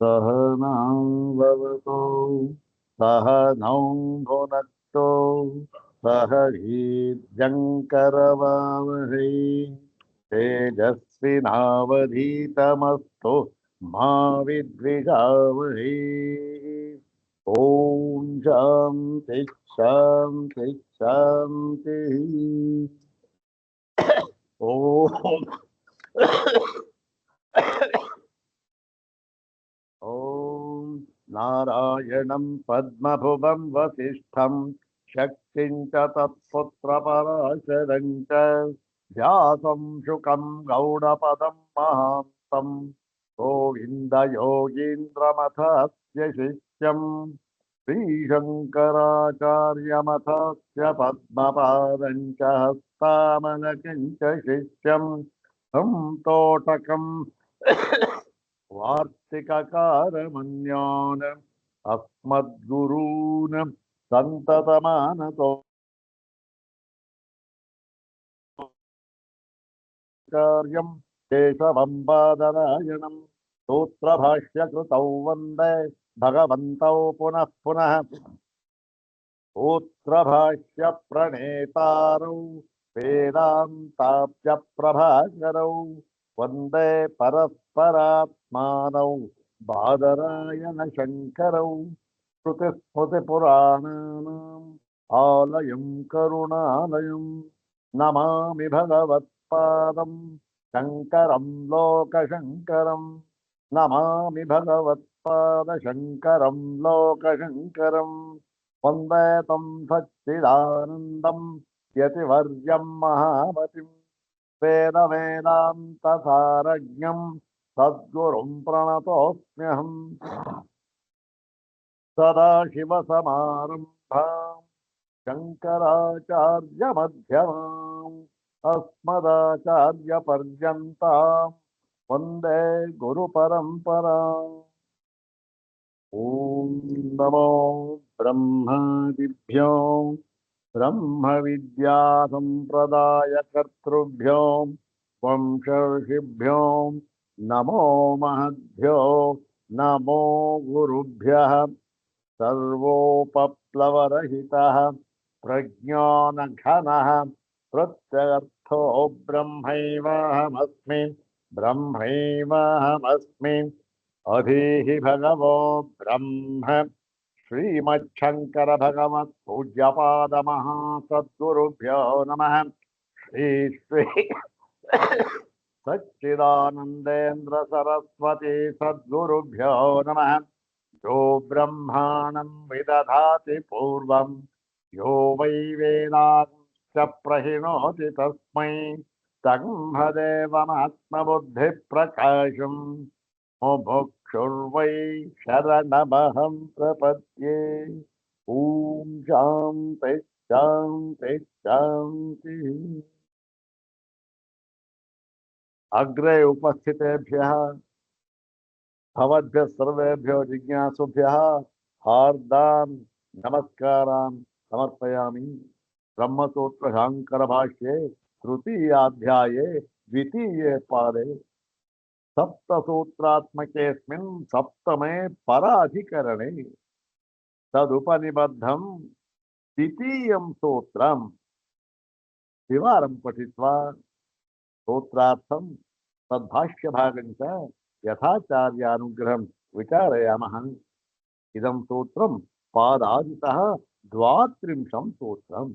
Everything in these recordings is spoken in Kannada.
सहनाववतु सहनौ भुनक्तु सह वीर्यङ्करवावहै तेजस्विनावधीतमस्तु मा विद्विषावहै। ॐ शान्ति शान्ति शान्तिः। ॐ ॐ नारायणं पद्मभुवं वसिष्ठं शक्तिं च तत्पुत्रपराशरं च व्यासं शुकं गौडपदं महान्तं गोविन्दयोगीन्द्रमथस्य शिष्यं श्रीशङ्कराचार्यमथस्य पद्मपादं च हस्तामलकं च शिष्यं तं तोटकं वार्तिककारमन्यान् अस्मद्गुरून् सन्ततमानतो कार्यं केशवं बादरायणं सूत्रभाष्यकृतौ वन्दे भगवन्तौ पुनः पुनः सूत्रभाष्य प्रणेतारौ वेदान्ताब्ज प्रभाकरौ वन्दे परस्परात्मानौ बादरायण शङ्करौ श्रुतिस्मृतिपुराणानाम् आलयं करुणालयं नमामि भगवत्पादं शङ्करं लोकशङ्करं नमामि भगवत्पादशङ्करं लोकशङ्करम् वन्दे तं सच्चिदानन्दं यतिवर्यं महामतिं वेदवेदान्तसारज्ञं सद्गुरुं प्रणतोऽस्म्यहम् सदाशिवसमारम्भां शङ्कराचार्यमध्यमाम् अस्मदाचार्यपर्यन्तां वन्दे गुरुपरम्पराम्। ॐ नमो ब्रह्मादिभ्यो ब्रह्मविद्यासम्प्रदायकर्तृभ्यो वंशर्षिभ्यो नमो महद्भ्यो नमो गुरुभ्यः सर्वोपप्लवरहितः प्रज्ञानघनः प्रत्यगर्थो ब्रह्मैवाहमस्मि ब्रह्मैवाहमस्मि अधीहि भगवो ब्रह्म श्रीमच्छंकर भगवत् पूज्यपाद महासद्गुरुभ्यो नमः। श्री श्री सच्चिदानंदेन्द्र सरस्वती सद्गुरुभ्यो नमः। यो ब्रह्माणं विदधाति पूर्वं यो वै वेदांश्च प्रहिणोति तस्मै तन्मदेवमात्मबुद्धिप्रकाशम् मुमुक्षुर्वै शरणमहं प्रपद्ये। ॐ शान्ति शान्ति शान्तिः। अग्रे उपस्थितेभ्यः भवद्भ्यः सर्वेभ्यो जिज्ञासुभ्यः हार्दान् नमस्कारान् समर्पयामि। ब्रह्मसूत्र शाङ्कर भाष्ये तृतीयाध्याये द्वितीये पादे सप्तसूत्रात्मकेऽस्मिन् सप्तमे पराधिकरणे तदुपनिबद्धं द्वितीयं सूत्रं द्विवारं पठित्वा सूत्रार्थं तद्भाष्यभागं च यथाचार्यानुग्रहं विचारयामः। इदं सूत्रं पादादितः 32 सूत्रम्।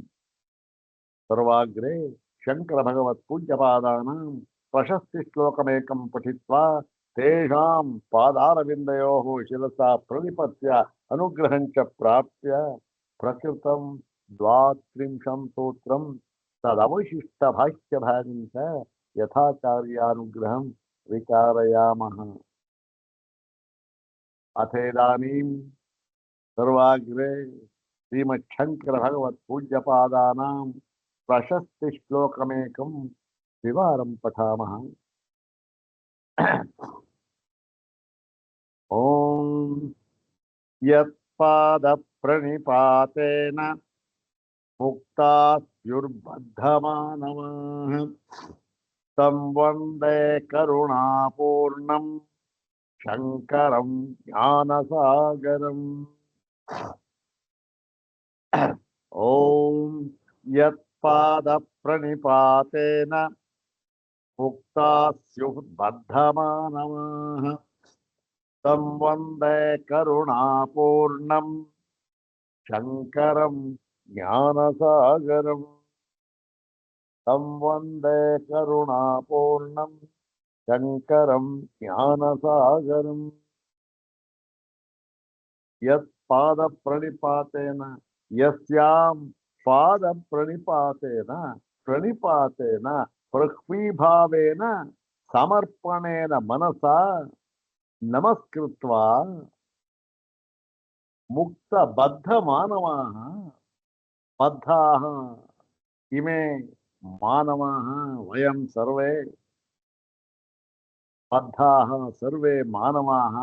सर्वाग्रे शंकर भगवत् पूज्यपादानां प्रशस्ति श्लोकमेकं पठित्वा तेषां पादारविन्दयोः शिरसा प्रणिपत्य अनुग्रहं च प्राप्य प्रकृतं 32 सूत्रं तदवशिष्टभाष्यभागं च यथाचार्यानुग्रहं विचारयामः। अथेदानीं सर्वाग्रे श्रीमच्छंकर भगवत् पूज्यपादानां प्रशस्ति श्लोकमेकं द्विवारं पठामः। ॐ यत्पादप्रणिपातेन मुक्तास्युर्बद्धमानवाः तं वन्दे करुणापूर्णं ಶಂಕರಂ ಜ್ಞಾನಸಾಗರಂ. ಓಂ ಯತ್ಪಾದ ಪ್ರಣಿಪಾತೇನ ಮುಕ್ತಾ ಸ್ಯುಃ ಬದ್ಧಮಾನವಾಃ ತಂ ವಂದೇ ಕರುಣಾಪೂರ್ಣಂ ಶಂಕರಂ ಜ್ಞಾನಸಾಗರಂ. ತಂ ವಂದೇ ಕರುಣಾಪೂರ್ಣಂ ಶಂಕರಂ ಜ್ಞಾನಸಾಗರಂ. ಯತ್ ಪಾದ ಪ್ರಣಿಪಾತೇನ ಯಸ್ಯಾಂ ಪಾದ ಪ್ರಣಿಪಾತೇನ ಪ್ರಣಿಪಾತೇನ ಪೃಥ್ವೀಭಾವೇನ ಸಮರ್ಪಣೇನ ಮನಸಾ ನಮಸ್ಕೃತ್ವಾ ಮುಕ್ತ ಬದ್ಧ ಮಾನವಾಃ ಬದ್ಧಾಃ ಇಮೇ ಮಾನವಾಃ ವಯಂ ಸರ್ವೇ ಬದ್ಧಾಃ ಸರ್ವೇ ಮಾನವಾಃ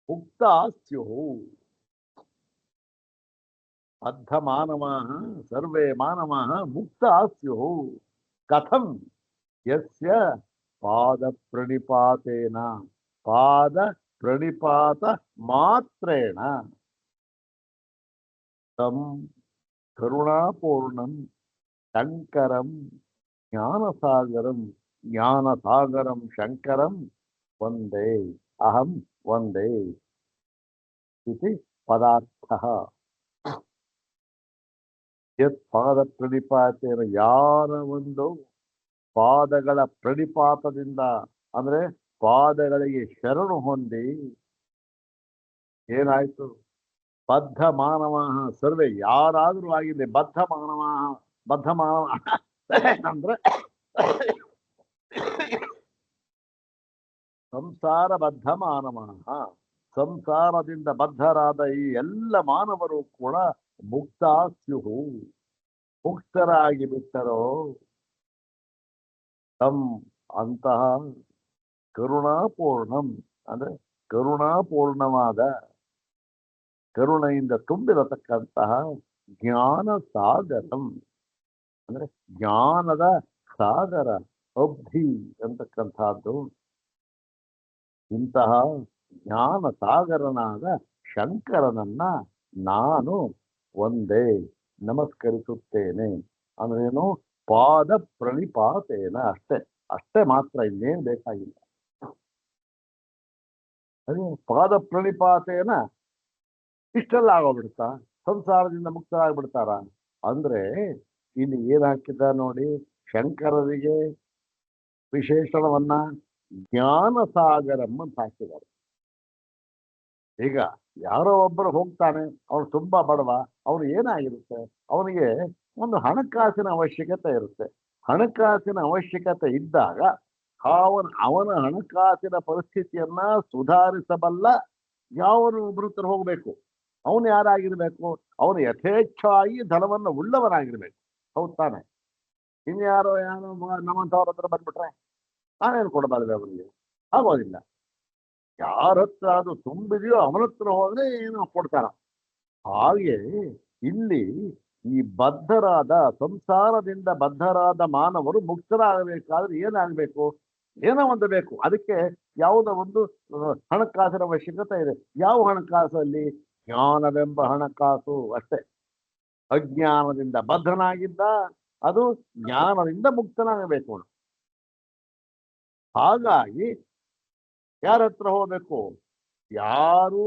ಮುಕ್ತಾಃ ಸ್ಯುಃ. ಬದ್ಧ ಮಾನವಾಃ ಸರ್ವೇ ಮಾನವಾಃ ಮುಕ್ತಾಃ ಸ್ಯುಃ. ಕಥಂ? ಯಸ್ಯ ಪಾದ ಪ್ರಣಿಪಾತೇನ ಪಾದ ಪ್ರಣಿಪಾತ ಮಾತ್ರೇಣ ತಂ ಕರುಣಾಪೂರ್ಣಂ ಶಂಕರಂ ಜ್ಞಾನಸಾಗರಂ ಜ್ಞಾನಸಾಗರಂ ಶಂಕರಂ ವಂದೇ ಅಹಂ ವಂದೇ ಇತಿ ಪದಾರ್ಥಃ. ಯತ್ ಪಾದ ಪ್ರಣಿಪಾತೇನ ಯಾರ ಒಂದು ಪಾದಗಳ ಪ್ರಣಿಪಾತದಿಂದ ಅಂದ್ರೆ ಪಾದಗಳಿಗೆ ಶರಣು ಹೊಂದಿ ಏನಾಯ್ತು? ಬದ್ಧ ಮಾನವಾಃ ಸರ್ವೇ ಯಾರಾದ್ರೂ ಆಗಿದೆ ಬದ್ಧ ಮಾನವಾಃ ಬದ್ಧ ಮಾನವ ಅಂದ್ರೆ ಸಂಸಾರ ಬದ್ಧ ಮಾನವಾಃ ಸಂಸಾರದಿಂದ ಬದ್ಧರಾದ ಈ ಎಲ್ಲ ಮಾನವರು ಕೂಡ ಮುಕ್ತಾ ಸ್ಯುಃ ಮುಕ್ತರಾಗಿ ಬಿಟ್ಟರೋ. ತಂ ಅಂತಹ ಕರುಣಾಪೂರ್ಣಂ ಅಂದ್ರೆ ಕರುಣಾಪೂರ್ಣವಾದ ಕರುಣೆಯಿಂದ ತುಂಬಿರತಕ್ಕಂತಹ ಜ್ಞಾನ ಸಾಗರಂ ಅಂದ್ರೆ ಜ್ಞಾನದ ಸಾಗರ ಅಬ್ಧಿ ಅಂತಕ್ಕಂಥದ್ದು. ಇಂತಹ ಜ್ಞಾನ ಸಾಗರನಾದ ಶಂಕರನನ್ನ ನಾನು ಒಂದೇ ನಮಸ್ಕರಿಸುತ್ತೇನೆ. ಅಂದ್ರೇನು? ಪಾದ ಪ್ರಣಿಪಾತೇನ ಅಷ್ಟೇ ಅಷ್ಟೇ ಮಾತ್ರ, ಇನ್ನೇನು ಬೇಕಾಗಿಲ್ಲ. ಅದೇ ಪಾದ ಪ್ರಣಿಪಾತೇನ ಇಷ್ಟೆಲ್ಲ ಆಗೋಗ್ಬಿಡ್ತಾ? ಸಂಸಾರದಿಂದ ಮುಕ್ತರಾಗ್ಬಿಡ್ತಾರ ಅಂದ್ರೆ ಇಲ್ಲಿ ಏನ್ ಹಾಕಿದ ನೋಡಿ, ಶಂಕರರಿಗೆ ವಿಶೇಷಣವನ್ನ ಜ್ಞಾನ ಸಾಗರಂ ಅಂತ ಹಾಕಿದ್ದಾರೆ. ಈಗ ಯಾರೋ ಒಬ್ಬರು ಹೋಗ್ತಾನೆ, ಅವನು ತುಂಬಾ ಬಡವ, ಅವನು ಏನಾಗಿರುತ್ತೆ, ಅವನಿಗೆ ಒಂದು ಹಣಕಾಸಿನ ಅವಶ್ಯಕತೆ ಇರುತ್ತೆ. ಹಣಕಾಸಿನ ಅವಶ್ಯಕತೆ ಇದ್ದಾಗ ಅವನ ಹಣಕಾಸಿನ ಪರಿಸ್ಥಿತಿಯನ್ನ ಸುಧಾರಿಸಬಲ್ಲ ಯಾವನು ಒಬ್ಬರು ಹತ್ರ ಹೋಗ್ಬೇಕು. ಅವನು ಯಾರಾಗಿರ್ಬೇಕು? ಅವನು ಯಥೇಚ್ಛವಾಗಿ ಧನವನ್ನು ಉಳ್ಳವನಾಗಿರ್ಬೇಕು. ಹೌದ್ ತಾನೆ? ಇನ್ಯಾರೋ ನಮ್ಮಂಥವ್ರ ಹತ್ರ ಬಂದ್ಬಿಟ್ರೆ ನಾವೇನು ಕೊಡಬಾರ್ದು ಅವನಿಗೆ? ಆಗೋದಿಲ್ಲ. ಯಾರ ಹತ್ರ ಅದು ತುಂಬಿದೆಯೋ ಅವನ ಹತ್ರ ಹೋದ್ರೆ ಏನೋ ಕೊಡ್ತಾರ. ಹಾಗೆ ಇಲ್ಲಿ ಈ ಬದ್ಧರಾದ ಸಂಸಾರದಿಂದ ಬದ್ಧರಾದ ಮಾನವರು ಮುಕ್ತರಾಗಬೇಕಾದ್ರೆ ಏನಾಗಬೇಕು? ಏನೋ ಒಂದು ಬೇಕು. ಅದಕ್ಕೆ ಯಾವುದೋ ಒಂದು ಹಣಕಾಸಿನ ಅವಶ್ಯಕತೆ ಇದೆ. ಯಾವ ಹಣಕಾಸಲ್ಲಿ? ಜ್ಞಾನವೆಂಬ ಹಣಕಾಸು ಅಷ್ಟೇ. ಅಜ್ಞಾನದಿಂದ ಬದ್ಧನಾಗಿದ್ದ, ಅದು ಜ್ಞಾನದಿಂದ ಮುಕ್ತನಾಗಬೇಕು. ಹಾಗಾಗಿ ಯಾರ ಹತ್ರ ಹೋಗ್ಬೇಕು? ಯಾರು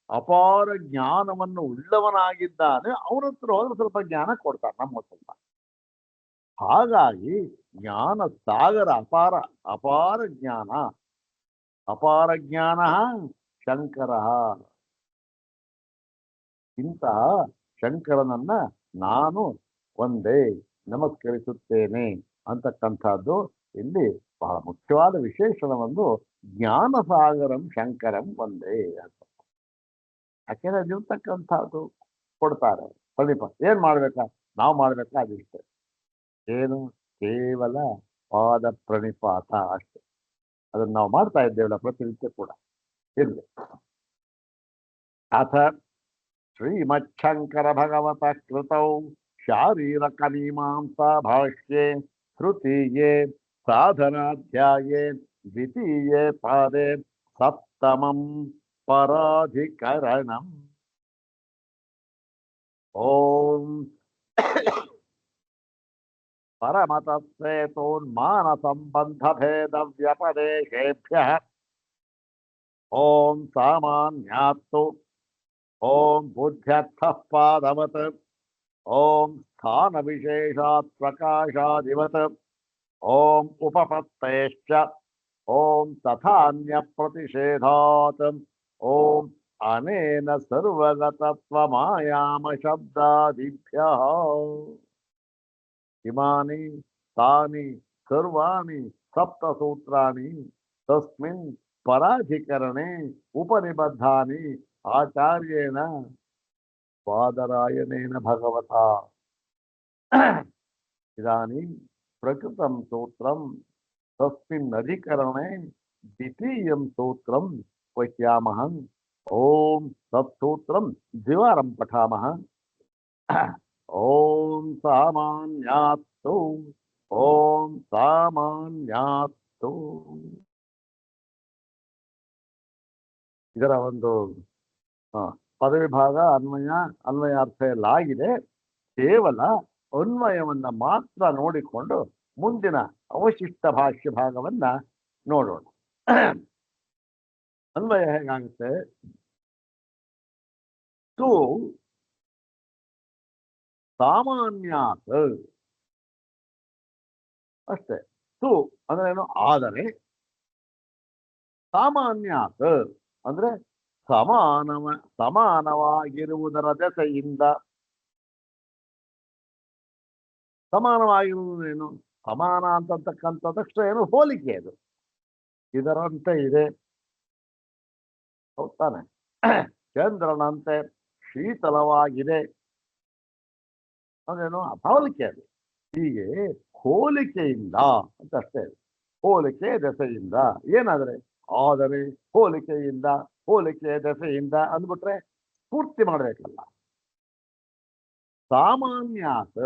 ಅಪಾರ ಜ್ಞಾನವನ್ನು ಉಳ್ಳವನಾಗಿದ್ದಾನೆ ಅವನ ಹತ್ರ ಹೋದ್ರೆ ಸ್ವಲ್ಪ ಜ್ಞಾನ ಕೊಡ್ತಾರೆ, ನಮ್ಮ ಸ್ವಲ್ಪ. ಹಾಗಾಗಿ ಜ್ಞಾನ ಸಾಗರ ಅಪಾರ ಅಪಾರ ಜ್ಞಾನ ಅಪಾರ ಜ್ಞಾನ ಶಂಕರ. ಇಂತಹ ಶಂಕರನನ್ನ ನಾನು ಒಂದೇ ನಮಸ್ಕರಿಸುತ್ತೇನೆ ಅಂತಕ್ಕಂಥದ್ದು ಇಲ್ಲಿ ಬಹಳ ಮುಖ್ಯವಾದ ವಿಶೇಷಣವೊಂದು ಜ್ಞಾನ ಸಾಗರಂ ಶಂಕರಂ ಒಂದೇ ಅಂತ. ಯಾಕೆಂದ್ರೆ ಅದಿರ್ತಕ್ಕಂಥದ್ದು ಕೊಡ್ತಾರೆ. ಪ್ರದೀಪ ಏನ್ ಮಾಡ್ಬೇಕಾ? ನಾವು ಮಾಡ್ಬೇಕಾ? ಅದಿಷ್ಟೇ. ಏನು? ಕೇವಲ ಪಾದ ಪ್ರಣಿಪಾತ ಅಷ್ಟೇ. ಅದನ್ನ ನಾವು ಮಾಡ್ತಾ ಇದ್ದೇವಲ್ಲ ಪ್ರತಿನಿತ್ಯ ಕೂಡ. ಇರ್ಲಿ. ಅಥ ಶ್ರೀಮಚ್ಛಂಕರ ಭಗವತ ಕೃತೌ ಶಾರೀರಕ ಮೀಮಾಂಸಾ ಭಾಷ್ಯೆ तृतीये साधनाध्याये द्वितीये पादे सप्तमं पराधिकरणम्। ओम परमतत्त्वेतोन्मानसम्बन्धभेदव्यपदेशेभ्यः ओम सामान्यात्तु ओम बुद्ध्यर्थः पादवत् ओम स्थानविशेषात् प्रकाशादिवत् ओम उपपत्तेश्च ओम तथान्यप्रतिषेधात् ओम अनेन सर्वगतत्वमायामशब्दादिभ्यः इमानि तानि सर्वाणि सप्तसूत्राणि तस्मिन् पराधिकरणे उपनिबद्धानि आचार्येण बादरायणेन भगवता। इदानीं प्रकृतं सूत्रं तस्मिन् अधिकरणे द्वितीयं सूत्रं पश्यामः। ओम तत्सूत्रं द्विवारं पठामः। ओम सामान्यात्तु ओम सामान्यात्तु। ಇದರ ಒಂದು ಪದವಿಭಾಗ ಅನ್ವಯ ಅನ್ವಯಾರ್ಥ ಎಲ್ಲ ಆಗಿದೆ. ಕೇವಲ ಅನ್ವಯವನ್ನ ಮಾತ್ರ ನೋಡಿಕೊಂಡು ಮುಂದಿನ ಅವಶಿಷ್ಟ ಭಾಷ್ಯ ಭಾಗವನ್ನ ನೋಡೋಣ. ಅನ್ವಯ ಹೇಗಾಗುತ್ತೆ? ತು ಸಾಮಾನ್ಯಾತ್ ಅಷ್ಟೇ. ತು ಅಂದ್ರೆ ಏನು? ಆದರೆ. ಸಾಮಾನ್ಯಾತ್ ಅಂದ್ರೆ ಸಮಾನವಾಗಿರುವುದರ ದೆಸೆಯಿಂದ. ಸಮಾನವಾಗಿರುವುದೇನು? ಸಮಾನ ಅಂತಕ್ಕಂಥ ತಕ್ಷಣ ಏನು? ಹೋಲಿಕೆ. ಅದು ಇದರಂತೆ ಇದೆ, ಹೌದಾನೆ? ಚಂದ್ರನಂತೆ ಶೀತಲವಾಗಿದೆ ಅದೇನು? ಹೋಲಿಕೆ. ಅದು ಹೀಗೆ ಹೋಲಿಕೆಯಿಂದ ಅಂತ ಅಷ್ಟೇ. ಹೋಲಿಕೆ ದೆಸೆಯಿಂದ ಏನಾದ್ರೆ ಆದರೆ ಹೋಲಿಕೆಯಿಂದ ಹೋಲಿಕೆ ದೆಸೆಯಿಂದ ಅಂದ್ಬಿಟ್ರೆ ಪೂರ್ತಿ ಮಾಡ್ಬೇಕಲ್ಲ. ಸಾಮಾನ್ಯಾತ್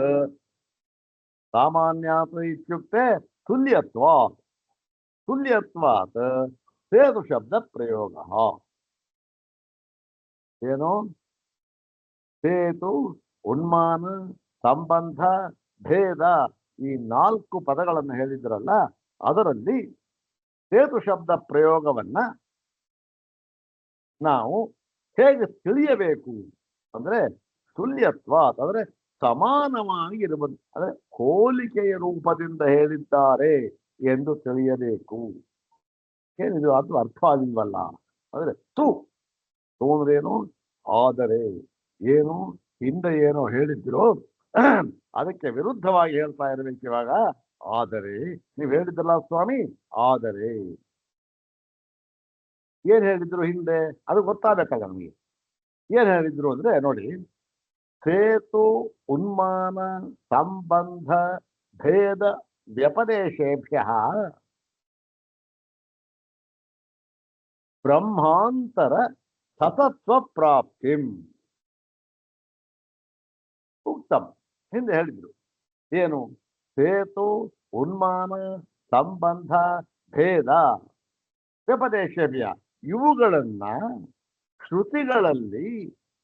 ಸಾಮಾನ್ಯಾತ್ ಇತ್ಯುಕ್ತೆ ತುಲ್ಯತ್ವಾತ್ ತುಲ್ಯತ್ವಾತ್ ಸೇತು ಶಬ್ದ ಪ್ರಯೋಗ. ಏನು? ಸೇತು, ಉನ್ಮಾನ, ಸಂಬಂಧ, ಭೇದ ಈ 4 ಪದಗಳನ್ನು ಹೇಳಿದ್ರಲ್ಲ, ಅದರಲ್ಲಿ ಸೇತು ಶಬ್ದ ಪ್ರಯೋಗವನ್ನ ನಾವು ಹೇಗೆ ತಿಳಿಯಬೇಕು ಅಂದ್ರೆ ತುಲ್ಯತ್ವ ಅಂದ್ರೆ ಸಮಾನವಾಗಿರುವುದು, ಅಂದ್ರೆ ಹೋಲಿಕೆಯ ರೂಪದಿಂದ ಹೇಳಿದ್ದಾರೆ ಎಂದು ತಿಳಿಯಬೇಕು. ಏನಿದು? ಅದು ಅರ್ಥವಾಗಿಲ್ವಲ್ಲ. ಅಂದ್ರೆ ತು ಅಂದ್ರೇನು? ಆದರೆ. ಏನು? ಹಿಂದೆ ಏನೋ ಹೇಳಿದ್ರು ಅದಕ್ಕೆ ವಿರುದ್ಧವಾಗಿ ಹೇಳ್ತಾ ಇರಬೇಕು ಇವಾಗ. ಆದರೆ ನೀವು ಹೇಳಿದ್ರಲ್ಲ ಸ್ವಾಮಿ, ಆದರೆ ಏನ್ ಹೇಳಿದ್ರು ಹಿಂದೆ ಅದು ಗೊತ್ತಾಗಬೇಕಲ್ಲ ನಮಗೆ. ಏನ್ ಹೇಳಿದ್ರು ಅಂದ್ರೆ ನೋಡಿ, ಸೇತು ಉನ್ಮಾನ ಸಂಬಂಧ ಭೇದ ವ್ಯಪದೇಶೇಭ್ಯ ಬ್ರಹ್ಮಾಂತರ ಸತತ್ವ ಪ್ರಾಪ್ತಿಂ ಉಕ್ತಂ. ಹಿಂದೆ ಹೇಳಿದ್ರು ಏನು? ಸೇತು ಉನ್ಮಾನ ಸಂಬಂಧ ಭೇದ ವ್ಯಪದೇಶವ್ಯ ಇವುಗಳನ್ನ ಶ್ರುತಿಗಳಲ್ಲಿ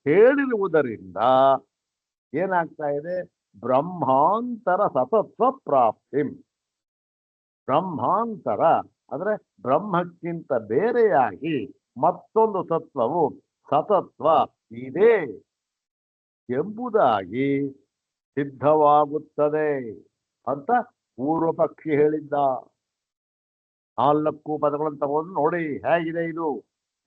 ಹೇಳಿರುವುದರಿಂದ ಏನಾಗ್ತಾ ಇದೆ? ಬ್ರಹ್ಮಾಂತರ ಸತತ್ವ ಪ್ರಾಪ್ತಿಂ. ಬ್ರಹ್ಮಾಂತರ ಅಂದ್ರೆ ಬ್ರಹ್ಮಕ್ಕಿಂತ ಬೇರೆಯಾಗಿ ಮತ್ತೊಂದು ತತ್ವವು ಸತತ್ವ ಇದೆ ಎಂಬುದಾಗಿ ಸಿದ್ಧವಾಗುತ್ತದೆ ಅಂತ ಪೂರ್ವ ಪಕ್ಷಿ ಹೇಳಿದ್ದ. 4 ಪದಗಳನ್ನು ತಗೊಂಡು ನೋಡಿ ಹೇಗಿದೆ ಇದು.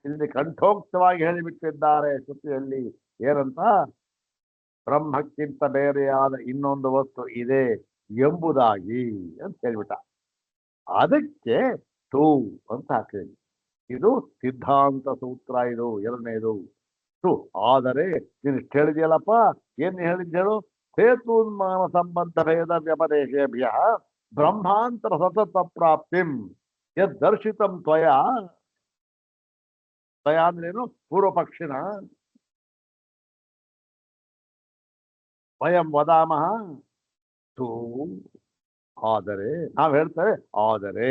ಇಲ್ಲಿ ಕಂಠೋಕ್ತವಾಗಿ ಹೇಳಿಬಿಟ್ಟಿದ್ದಾರೆ ಶ್ರುತಿಯಲ್ಲಿ. ಏನಂತ? ಬ್ರಹ್ಮಕ್ಕಿಂತ ಬೇರೆಯಾದ ಇನ್ನೊಂದು ವಸ್ತು ಇದೆ ಎಂಬುದಾಗಿ ಅಂತ ಹೇಳ್ಬಿಟ್ಟ. ಅದಕ್ಕೆ ಟು ಅಂತ ಹಾಕಿದೆ. ಇದು ಸಿದ್ಧಾಂತ ಸೂತ್ರ. ಇದು ಎರಡನೇದು ಟು. ಆದರೆ ನೀನು ಇಷ್ಟು ಹೇಳಿದ್ಯಲ್ಲಪ್ಪ, ಏನ್ ಹೇಳಿದ್ದೇಳು? ಸೇತುನ್ಮಾನ ಸಂಬಂಧ ಭೇದ ವ್ಯಪದೇಶೇಭ್ಯ ಬ್ರಹ್ಮಾಂತರ ಸತತ ಪ್ರಾಪ್ತಿಂ ಯದ್ ದರ್ಶಿತಂ ತ್ವಯ. ತ್ವಯ ಅಂದ್ರೇನು? ಪೂರ್ವ ಪಕ್ಷಿಣ. ವಯಂ ವದಾಮಃ ತು ಆದರೆ ನಾವ್ ಹೇಳ್ತೇವೆ ಆದರೆ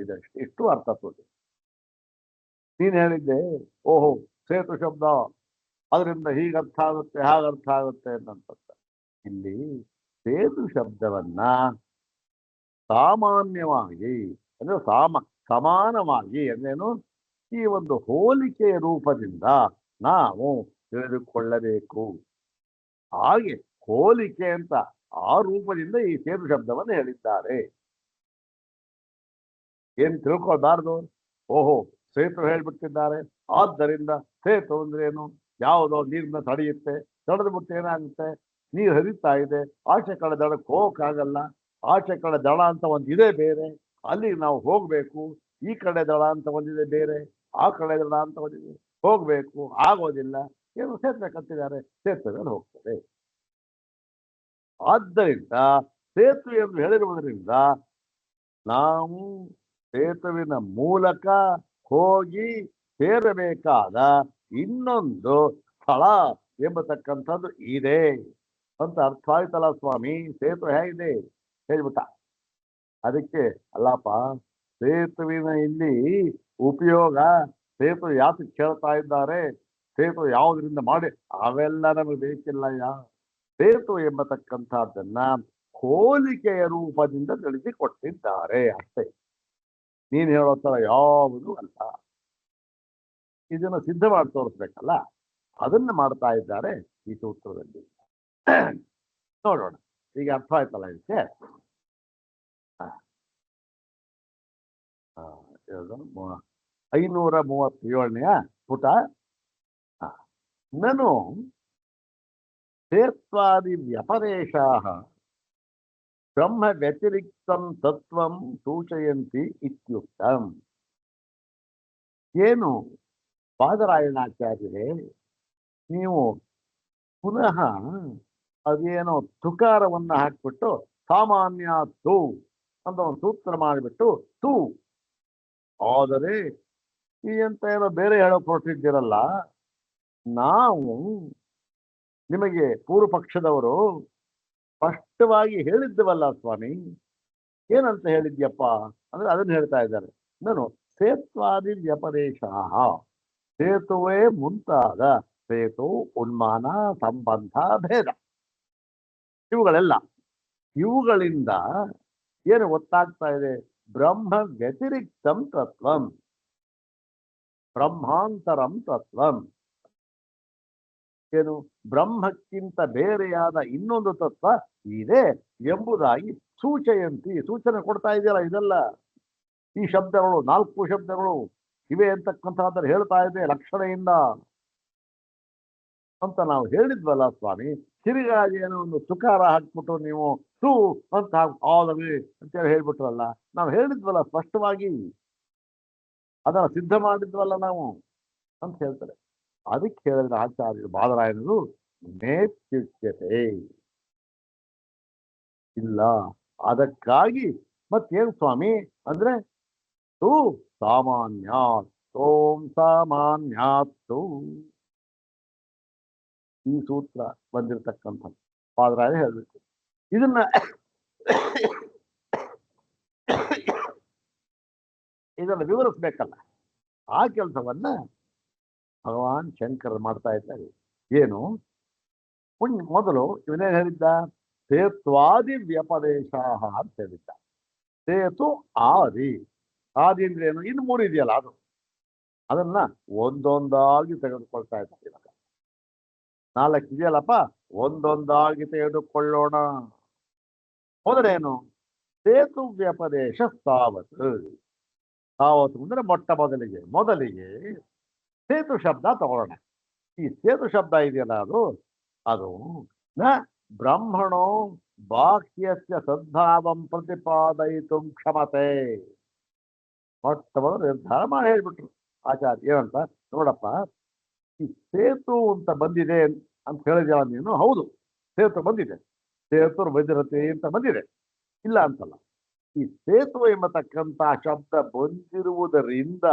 ಇದಷ್ಟು ಇಷ್ಟು ಅರ್ಥ ತೋರಿ. ನೀನ್ ಹೇಳಿದ್ದೆ ಓಹೋ ಸೇತು ಶಬ್ದ ಅದರಿಂದ ಹೀಗೆ ಅರ್ಥ ಆಗುತ್ತೆ ಹಾಗೆ ಅರ್ಥ ಆಗುತ್ತೆ ಅಂತ. ಇಲ್ಲಿ ಸೇತು ಶಬ್ದವನ್ನ ಸಾಮಾನ್ಯವಾಗಿ ಅಂದ್ರೆ ಸಮಾನವಾಗಿ ಅಂದ್ರೇನು ಈ ಒಂದು ಹೋಲಿಕೆಯ ರೂಪದಿಂದ ನಾವು ತಿಳಿದುಕೊಳ್ಳಬೇಕು. ಹಾಗೆ ಹೋಲಿಕೆ ಅಂತ ಆ ರೂಪದಿಂದ ಈ ಸೇತು ಶಬ್ದವನ್ನು ಹೇಳಿದ್ದಾರೆ. ಏನ್ ತಿಳ್ಕೊಳ್ಬಾರ್ದು, ಓಹೋ ಸೇತು ಹೇಳ್ಬಿಟ್ಟಿದ್ದಾರೆ ಆದ್ದರಿಂದ ಸೇತು ಅಂದ್ರೆ ಏನು, ಯಾವುದೋ ನೀರನ್ನ ತಡೆಯುತ್ತೆ, ತಡೆದು ಬಿಟ್ಟು ಏನಾಗುತ್ತೆ, ನೀರು ಹರಿತಾ ಇದೆ, ಆಚೆ ಕಡೆ ದಡಕ್ಕೆ ಹೋಗಕ್ಕಾಗಲ್ಲ, ಆಚೆ ಕಡೆ ದಳ ಅಂತ ಒಂದಿದೆ ಬೇರೆ, ಅಲ್ಲಿ ನಾವು ಹೋಗ್ಬೇಕು, ಈ ಕಡೆ ದಳ ಅಂತ ಒಂದಿದೆ ಬೇರೆ, ಆ ಕಡೆ ದಳ ಅಂತ ಒಂದಿದೆ, ಹೋಗ್ಬೇಕು ಆಗೋದಿಲ್ಲ, ಏನು ಸೇತುವೆ ಕಟ್ಟಿದ್ದಾರೆ, ಸೇತುವೆಗಳು ಹೋಗ್ತದೆ. ಆದ್ದರಿಂದ ಸೇತುವೆ ಎಂದು ಹೇಳಿರುವುದರಿಂದ ನಾವು ಸೇತುವಿನ ಮೂಲಕ ಹೋಗಿ ಸೇರಬೇಕಾದ ಇನ್ನೊಂದು ಸ್ಥಳ ಎಂಬತಕ್ಕಂಥದ್ದು ಇದೆ ಅಂತ ಅರ್ಥ ಆಯ್ತಲ್ಲ ಸ್ವಾಮಿ. ಸೇತು ಹೇಗಿದೆ ಹೇಳ್ಬಿಟ್ಟ. ಅದಕ್ಕೆ ಅಲ್ಲಪ್ಪ ಸೇತುವಿನ ಇಲ್ಲಿ ಉಪಯೋಗ, ಸೇತು ಯಾತಕ್ಕೆ ಕೇಳ್ತಾ ಇದ್ದಾರೆ, ಸೇತು ಯಾವುದರಿಂದ ಮಾಡಿ, ಅವೆಲ್ಲ ನಮಗೆ ಬೇಕಿಲ್ಲ. ಸೇತು ಎಂಬತಕ್ಕಂಥದ್ದನ್ನ ಹೋಲಿಕೆಯ ರೂಪದಿಂದ ತಿಳಿಸಿಕೊಟ್ಟಿದ್ದಾರೆ ಅಷ್ಟೇ. ನೀನ್ ಹೇಳೋ ತರ ಯಾವುದೂ ಅಲ್ಲ. ಇದನ್ನ ಸಿದ್ಧ ಮಾಡಿ ತೋರಿಸ್ಬೇಕಲ್ಲ, ಅದನ್ನ ಮಾಡ್ತಾ ಇದ್ದಾರೆ ಈ ಸೂತ್ರದಲ್ಲಿ. ನೋಡೋಣ ಈಗ ಅರ್ಥ ಆಯ್ತಲ್ಲ ಇದಕ್ಕೆ. 537ನೇ ಪುಟ. ನನು ಸೇತ್ವಾದಿ ವ್ಯಪದೇಶಾಃ ಬ್ರಹ್ಮ ವ್ಯತಿರಿಕ್ತಂ ತತ್ವಂ ಸೂಚಯಂತಿ ಇತ್ಯುಕ್ತಂ. ಏನು ಪಾದರಾಯಣಾಚಾರ್ಯರೇ, ನೀವು ಪುನಃ ಅದೇನೋ ತುಕಾರವನ್ನ ಹಾಕ್ಬಿಟ್ಟು ಸಾಮಾನ್ಯ ತು ಅಂತ ಒಂದು ಸೂತ್ರ ಮಾಡಿಬಿಟ್ಟು ತು ಆದರೆ ಈ ಅಂತ ಏನೋ ಬೇರೆ ಹೇಳೋ ಹೊರಟಿದ್ದೀರಲ್ಲ, ನಾವು ನಿಮಗೆ ಪೂರ್ವ ಪಕ್ಷದವರು ಸ್ಪಷ್ಟವಾಗಿ ಹೇಳಿದ್ದವಲ್ಲ ಸ್ವಾಮಿ. ಏನಂತ ಹೇಳಿದ್ಯಪ್ಪ ಅಂದ್ರೆ ಅದನ್ನ ಹೇಳ್ತಾ ಇದ್ದಾರೆ. ನಾನು ಸೇತ್ವಾದಿ ವ್ಯಪದೇಶ, ಸೇತುವೆ ಮುಂತಾದ ಸೇತು ಉನ್ಮಾನ ಸಂಬಂಧ ಭೇದ ಇವುಗಳಿಂದ ಏನು ಗೊತ್ತಾಗ್ತಾ ಇದೆ, ಬ್ರಹ್ಮ ವ್ಯತಿರಿಕ್ತಂ ತತ್ವಂ, ಬ್ರಹ್ಮಾಂತರಂ ತತ್ವಂ, ಏನು ಬ್ರಹ್ಮಕ್ಕಿಂತ ಬೇರೆಯಾದ ಇನ್ನೊಂದು ತತ್ವ ಇದೆ ಎಂಬುದಾಗಿ ಸೂಚಯಂತಿ, ಸೂಚನೆ ಕೊಡ್ತಾ ಇದೆಯಲ್ಲ. ಇದೆಲ್ಲ ಈ ಶಬ್ದಗಳು 4 ಶಬ್ದಗಳು ಇವೆ ಅಂತಕ್ಕಂಥದ್ದು ಹೇಳ್ತಾ ಇದೆ ಲಕ್ಷಣೆಯಿಂದ ಅಂತ ನಾವು ಹೇಳಿದ್ವಲ್ಲ ಸ್ವಾಮಿ. ತಿರುಗಾಗಿ ಏನೋ ಒಂದು ತುಕಾರ ಹಾಕ್ಬಿಟ್ಟು ನೀವು ಸೂ ಅಂತ ಆದವಿ ಅಂತೇಳಿ ಹೇಳ್ಬಿಟ್ರಲ್ಲ. ನಾವು ಹೇಳಿದ್ವಲ್ಲ ಸ್ಪಷ್ಟವಾಗಿ, ಅದನ್ನ ಸಿದ್ಧ ಮಾಡಿದ್ವಲ್ಲ ನಾವು ಅಂತ ಹೇಳ್ತಾರೆ. ಅದಕ್ಕೆ ಹೇಳಿದ್ರೆ ಆಚಾರ್ಯರು ಬಾದರಾಯಣರು ನೇತ್ಯುಚ್ಯತೆ ಇಲ್ಲ. ಅದಕ್ಕಾಗಿ ಮತ್ತೇನು ಸ್ವಾಮಿ ಅಂದ್ರೆ ತು ಸಾಮಾನ್ಯಾತ್, ಓಂ ಸಾಮಾನ್ಯಾತ್ತು ಈ ಸೂತ್ರ ಬಂದಿರತಕ್ಕಂಥ ಬಾದರಾಯಣ ಹೇಳ್ಬೇಕು. ಇದನ್ನ ವಿವರಿಸ್ಬೇಕಲ್ಲ, ಆ ಕೆಲಸವನ್ನ ಭಗವಾನ್ ಶಂಕರ ಮಾಡ್ತಾ ಇದ್ದಾರೆ. ಏನು ಮೊದಲು ಇವನೇನ್ ಹೇಳಿದ್ದ, ಸೇತ್ವಾದಿ ವ್ಯಪದೇಶ ಅಂತ ಹೇಳಿದ್ದ. ಸೇತು ಆದಿ, ಆದಿ ಅಂದ್ರೆ ಏನು, ಇನ್ನು 3 ಇದೆಯಲ್ಲ ಅದು, ಅದನ್ನ ಒಂದೊಂದಾಗಿ ತೆಗೆದುಕೊಳ್ತಾ ಇದ್ದಾರೆ. ಇವಾಗ 4 ಇದೆಯಲ್ಲಪ್ಪ, ಒಂದೊಂದಾಗಿ ತೆಗೆದುಕೊಳ್ಳೋಣ. ಮೊದಲೇನು, ಸೇತು ವ್ಯಪದೇಶ ಸಾವತ್. ಸಾವತ್ ಅಂದ್ರೆ ಮೊದಲಿಗೆ ಸೇತು ಶಬ್ದ ತಗೊಳ್ಳೋಣ. ಈ ಸೇತು ಶಬ್ದ ಇದೆಯಲ್ಲ ಅದು ನ ಬ್ರಹ್ಮಣೋ ಬಾಹ್ಯಸ್ಯ ಸದ್ಭಾವಂ ಪ್ರತಿಪಾದಯಿತು ಕ್ಷಮತೆ. ಮೊದಲು ನಿರ್ಧಾರ ಮಾಡಿ ಹೇಳ್ಬಿಟ್ರು ಆಚಾರ್ಯ. ಏನಂತ ನೋಡಪ್ಪ, ಈ ಸೇತು ಅಂತ ಬಂದಿದೆ ಅಂತ ಹೇಳಿದ್ಯಲ್ಲ ನೀನು. ಹೌದು, ಸೇತು ಬಂದಿದೆ, ಸೇತು ವಜ್ರತೆ ಅಂತ ಬಂದಿದೆ, ಇಲ್ಲ ಅಂತಲ್ಲ. ಈ ಸೇತು ಎಂಬತಕ್ಕಂತ ಶಬ್ದ ಬಂದಿರುವುದರಿಂದ